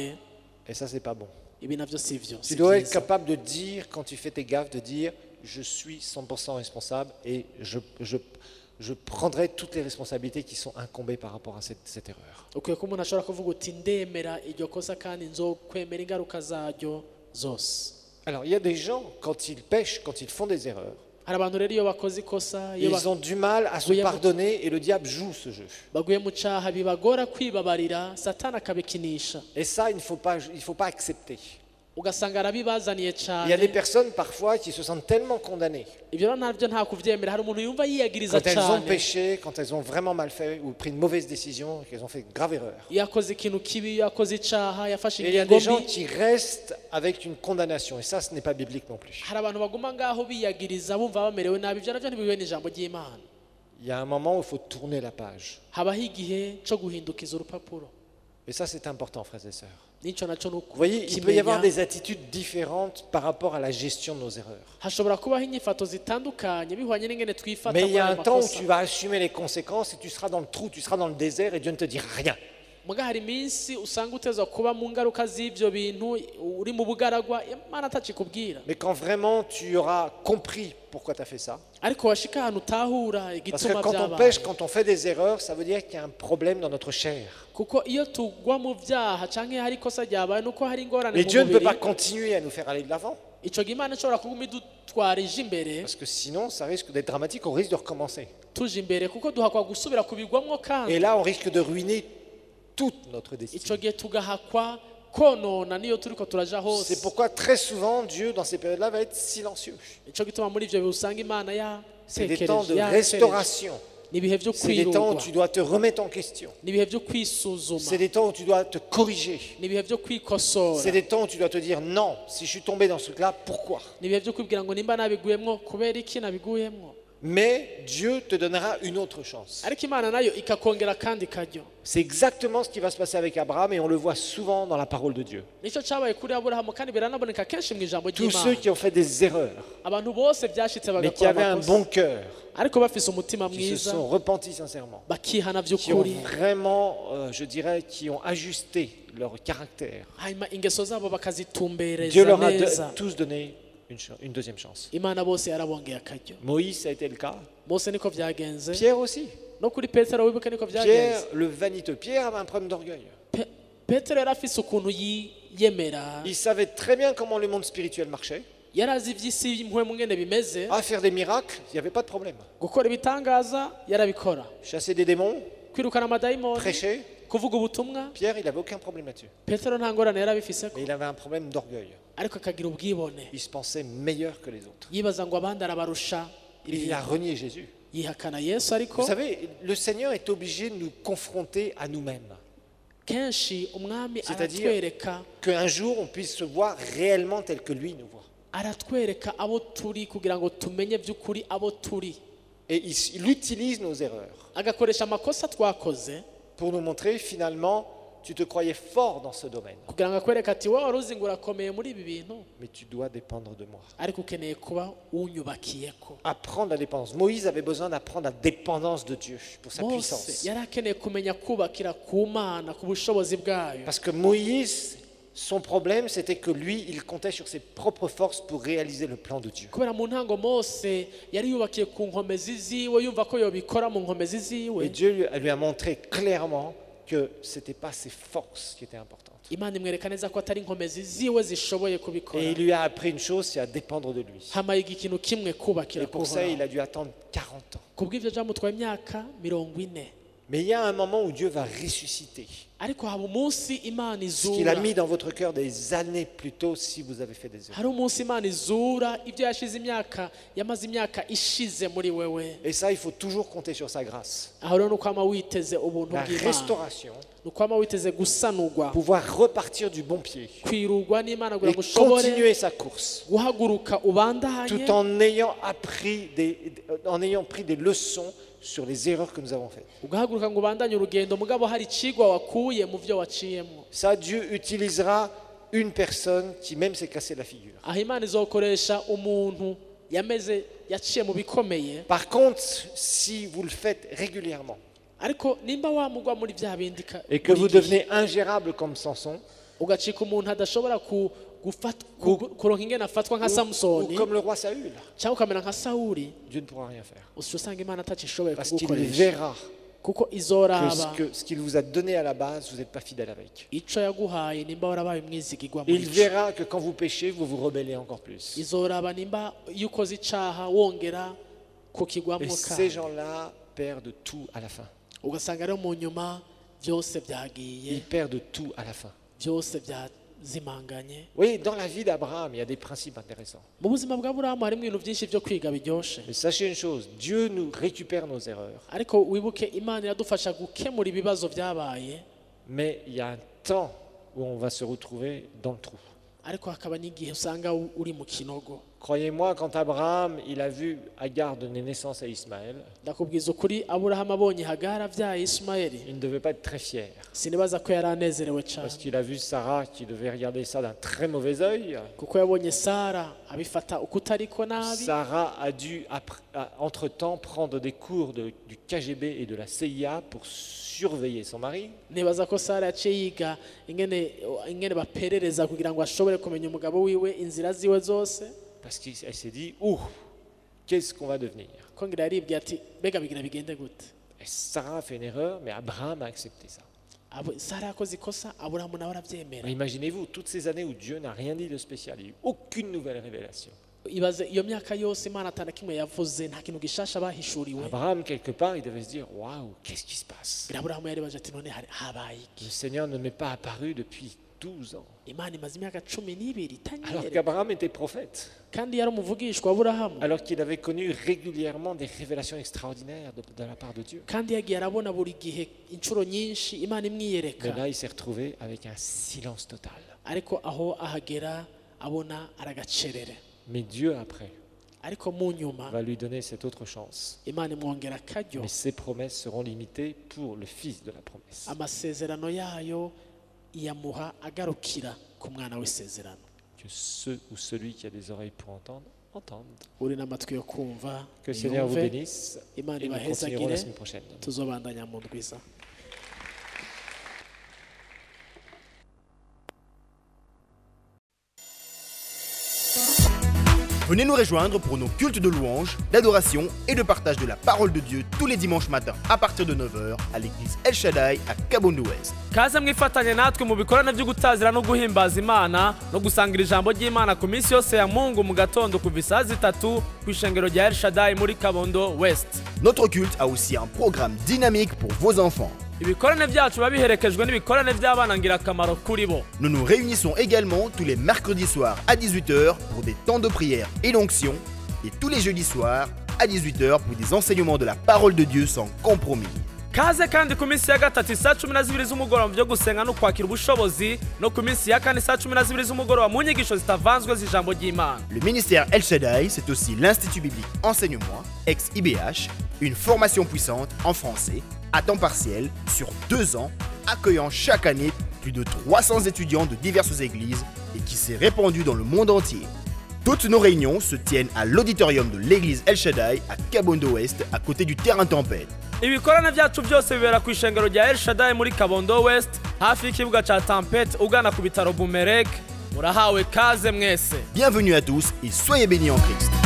et ça, c'est pas bon. ibi navyo si byo Tu si dois être byiza. capable de dire, quand tu fais tes gaffes, de dire je suis 100% responsable et je prendrai toutes les responsabilités qui sont incombées par rapport à cette erreur. ukwiye ko umuntu ashobora kuvuga uti ndemera iryo kosa kandi nzokwemera ingaruka zaryo zose Alors, il y a des gens, quand ils pêchent, quand ils font des erreurs, hari abantu rero iyo bakoze ikosa iyo ils ont du mal à se Oui, pardonner et le diable joue ce jeu. baguye mu cyaha bibagora kwibabarira satani akabikinisha Et ça, il ne faut pas accepter. ugasanga arabibazaniye Il y a des cyane personnes parfois qui se sentent tellement condamnées ibyo rero ntabyo nta kubyemera hari umuntu yumva yiyagiriza quand elles ont cyane péché, quand elles ont vraiment mal fait ou pris une mauvaise décision, qu'elles ont fait une grave erreur. iyo akoze ikintu kibi iyo akoze icyaha yafashe Et il y a ingingo des gens mbi qui restent avec une condamnation et ça, ce n'est pas biblique non plus. hari abantu baguma ngaho biyagiriza bumva bamerewe nabi ibyo nabyo ntibihuye n'ijambo ry'imana Il y a un moment où il faut tourner la page. habaho igihe cyo guhindukiza urupapuro Et ça, c'est important, frères et sœurs. n'icyo nacyo ni Vous voyez, il peut y avoir ukimenya des attitudes différentes par rapport à la gestion de nos erreurs. hashobora kubaho inyifato zitandukanye bihwanye n'ingene twifata Mais il muri y a ayo un temps où makosa tu vas assumer les conséquences et tu seras dans le trou, tu seras dans le désert et Dieu ne te dira rien. muga hari iminsi usanga utezwa kuba mu ngaruka z'ibyo bintu uri mu bugaragwa imana atakikubwira Mais quand vraiment tu auras compris pourquoi tu as fait ça, ariko washika ahantu utahura parce que igituma quand on byabaye pêche, quand on fait des erreurs, ça veut dire qu'il y a un problème dans notre chair. kuko iyo tugwa mu byaha canke hari ikosa ryabaye nuko hari ingorane Mais mu Dieu ne peut mubiri pas continuer à nous faire aller de l'avant. ico gihe imana ishobora kuguma idutwarije imbere Parce que sinon, ça risque d'être dramatique, on risque de recommencer. tuje imbere kuko duhakwa gusubira kubigwamwo kandi Et là, on risque de ruiner toute notre ico destinée. gihe tugahakwa konona niyo turiko turaja hose C'est pourquoi très souvent, Dieu, dans ces périodes-là, va être silencieux. ico gituma muri ivyo bihe usanga imana C'est des temps de yatekereje restauration. ni ibihe vyo C'est des temps où kwirurwa tu dois te remettre en question. ni ibihe vyo kwisuzuma C'est des temps où tu dois te corriger. ni ibihe vyo kwikosora C'est des temps où tu dois te dire non, si je suis tombé dans ce truc-là, pourquoi? ni ibihe vyo kwibwira ngo nimba nabiguyemwo kubera iki nabiguyemwo Mais Dieu te donnera une autre chance. ariko imana nayo ikakongera kandi karyo C'est exactement ce qui va se passer avec Abraham et on le voit souvent dans la parole de Dieu. nicyo cyabaye kuri aburahamu kandi biranaboneka kenshi mu ijambo Tous ceux ry'imana qui ont fait des erreurs, abantu bose byashitse mais qui bagakora avaient un amakosa bon cœur, ariko bafise umutima qui se mwiza sont repentis sincèrement, bakihana qui ont by'ukuri vraiment, je dirais, qui ont ajusté leur caractère. hanyuma ingeso zabo Dieu bakazitumbereza leur a neza tous donné une deuxième chance. imana bose yarabongeye akaryo Moïse, ça a été le cas. bose niko byagenze Pierre aussi. no kuri petero wibuke niko Pierre, byagenze le vaniteux. Pierre avait un problème d'orgueil. petero yari afise ukuntu yiyemera Il savait très bien comment le monde spirituel marchait. yari azi iby'isi impwemu ngene bimeze À faire des miracles, il n'y avait pas de problème. gukora ibitangaza yarabikora Chasser des démons, kwirukana amadayimoni prêcher, kuvuga ubutumwa. Pierre, il n'avait aucun problème là-dessus. Petero nta ngorane yari abifiseko, Mais il avait un problème d'orgueil. ariko akagira ubwibone, Il se pensait meilleur que les autres. yibaza ngo abandi arabarusha Et il a renié Jésus. yihakana Yesu. Ariko Vous savez, le Seigneur est obligé de nous confronter à nous-mêmes. kenshi umwami C'est-à-dire aratwereka qu'un jour, on puisse se voir réellement tel que lui nous voit. aratwereka abo turi kugira ngo tumenye by'ukuri abo turi. Et il utilise nos erreurs Agakoresha amakosa twakoze pour nous montrer finalement, tu te croyais fort dans ce domaine, kugira ngo akwereke ati wowe wari uzi ngo urakomeye muri ibi bintu, mais tu dois dépendre de moi. ariko ukeneye kuba unyubakiyeko. Apprendre la dépendance. Moïse avait besoin d'apprendre la dépendance de Dieu pour sa Mose puissance. yari akeneye kumenya kubakira ku Mana, ku bushobozi bwayo. Parce que Moïse, son problème, c'était que lui, il comptait sur ses propres forces pour réaliser le plan de Dieu. Kubera mu ntango Mose yari yubakiye ku nkomezi ziwe, yumva ko yobikora mu nkomezi Et ziwe. Dieu lui a montré clairement que ce n'était pas ses forces qui étaient importantes. Imana imwereka neza ko atari inkomezi ziwe zishoboye kubikora. Et il lui a appris une chose, c'est à dépendre de lui. Hamayiga ikintu kimwe kubakira Et ku pour ça, il Horaho. a dû attendre 40 ans. Kubw'ivyo byamutwaye imyaka 40. Mais il y a un moment où Dieu va ressusciter Ariko haba umunsi Imana ce qu'il a izura. mis dans votre cœur des années plus tôt si vous avez fait des erreurs. Hari umunsi Imana izura ibyo yamaze imyaka ishize muri wewe. Et ça, il faut toujours compter sur sa grâce. Aho rero nukwama witeze ubuntu La bw'Imana, restauration, nukwama witeze gusanurwa, pouvoir repartir du bon pied kwirurwa n'Imana kugira et ngo ushobore continuer sa course guhaguruka ubandanye, tout en ayant pris des leçons sur les erreurs que nous avons faites. ugahaguruka ngo ubandanye urugendo mugabo hari ikigwa wakuye mu byo waciyemo. Ça, Dieu utilisera une personne qui même s'est cassé la figure. Aho Imana izokoresha umuntu yaciye mu bikomeye. Par contre, si vous le faites régulièrement Ariko nimba wamugwa muri bya bindi et que vous devenez ingérable comme Samson, ugacika umuntu adashobora kuronka ingene afatwa nka ou Samusoni, comme le roi Saül, cyangwa ukamera nka Sawuli, Dieu ne pourra rien faire. usanga Imana atacishoboye Parce qu'il kugukoresha, verra kuko que izoraba ce qu'il vous a donné à la base, vous n'êtes pas fidèle avec. ico yaguhaye nimba warabaye umwizigirwa Il muri cyo. verra que quand vous péchez, vous vous rebellez encore plus. Izoraba nimba iyo ukoze icaha wongera Et kukigwamo ces ka, gens-là perdent tout à la fin. ugasanga rero mu nyuma byose byagiye, Ils perdent tout à la fin. byose byazimanganye. Oui, dans la vie d'Abraham, il y a des principes intéressants. Mu buzima bwa Aburahamu harimo ibintu byinshi byo kwiga biryoshe, Mais sachez une chose, Dieu nous récupère nos erreurs. ariko wibuke Imana iradufasha gukemura ibibazo byabaye, Mais il y a un temps où on va se retrouver dans le trou. ariko hakaba n'igihe usanga uri mu kinogo. Croyez-moi, quand Abraham il a vu Agar donner naissance à Ismaël, Ndakubwiza ukuri, Aburahamu abonye Hagara abyaye Ismaeli, il ne devait pas être très fier. sinibaza ko yari anezerewe cyane, Parce qu'il a vu Sarah qui devait regarder ça d'un très mauvais œil. kuko yabonye Sara abifata uko utariko nabi. Sarah a dû, entre-temps, prendre des cours du KGB et de la CIA pour surveiller son mari. Nibaza ko Sara yaciye yiga ingene baperereza kugira ngo ashobore kumenya umugabo wiwe inzira ziwe zose, Parce qu'elle s'est dit, qu'est-ce qu'on va devenir? ko ngira yaribwiye ati mbega bigira bigende gute. Et Sarah a fait une erreur, mais Abraham a accepté ça. Sara yakoze ikosa, Aburahamu nawe arabyemera. Mais imaginez-vous, toutes ces années où Dieu n'a rien dit de spécial, il n'y a eu aucune nouvelle révélation. Ibaze iyo myaka yose Imana atana kimwe yavuze, nta kintu gishasha bahishuriwe. Abraham, quelque part, il devait se dire, waouh, qu'est-ce qui se passe? Aburahamu yaribaje ati none habaye iki? Le Seigneur ne m'est pas apparu depuis 12 ans. Imana imaze imyaka 12 Alors itanyere, qu'Abraham était prophète, kandi yari umuvugishwa Aburahamu, alors qu'il avait connu régulièrement des révélations extraordinaires de la part de Dieu. kandi yagiye arabona buri gihe inshuro nyinshi Imana Mais imwiyereka, là, il s'est retrouvé avec un silence total. ariko aho ahagera abona aragacerere. Mais Dieu, après, Ariko mu nyuma va lui donner cette autre chance. Imana imwongera akaryo, Mais ses promesses seront limitées pour le fils de la promesse. amasezerano yayo iyamuha agarukira ku mwana w'isezerano. Que ceux ou celui qui a des oreilles pour entendre, entendent. Uri n'amatwi yo kumva Que le Seigneur vous niyumve, bénisse Imana et nous continuerons la ibahezagire, semaine prochaine. tuzobandanya mu ndwiza. Venez nous rejoindre pour nos cultes de louange, d'adoration et de partage de la parole de Dieu tous les dimanches matins à partir de 9h à l'église El Shaddai à Kabondo Ouest. kaze mwifatanye natwe mu bikorane byo gutazira no guhimbaza Imana no gusangira ijambo ry'Imana ku minsi yose ya Mungu mu gatondo kuva isaha 3 ku ishengero rya El Shaddai muri Kabondo West. Notre culte a aussi un programme dynamique pour vos enfants. ibikorane byacu biba biherekejwe n'ibikorane by'abana ngirakamaro kuri bo. Nous nous réunissons également tous les mercredis soirs à 18h pour des temps de prière et d'onction, et tous les jeudis soirs à 18h pour des enseignements de la parole de Dieu sans compromis. Kaze kandi ku minsi ya gatatu saa 12 z'umugoroba byo gusenga no kwakira ubushobozi, no ku minsi ya kane saa 12 z'umugoroba mu nyigisho zitavanzwe z'ijambo ry'Imana. Le ministère El Shaddai, c'est aussi l'Institut biblique Enseigne-moi, ex-IBH, une formation puissante en français, à temps partiel, sur 2 ans, accueillant chaque année plus de 300 étudiants de diverses églises et qui s'est répandue dans le monde entier. Toutes nos réunions se tiennent à l'auditorium de l'église El Shaddai à Kabondo Ouest, à côté du terrain Tempête. Ibikorane byacu byose bibera ku ishengero rya El Shaddai muri Kabondo West, hafi y'ikibuga ca Tempête ugana ku bitaro Bumerek. Murahawe kaze mwese. Bienvenue à tous et soyez bénis en Christ.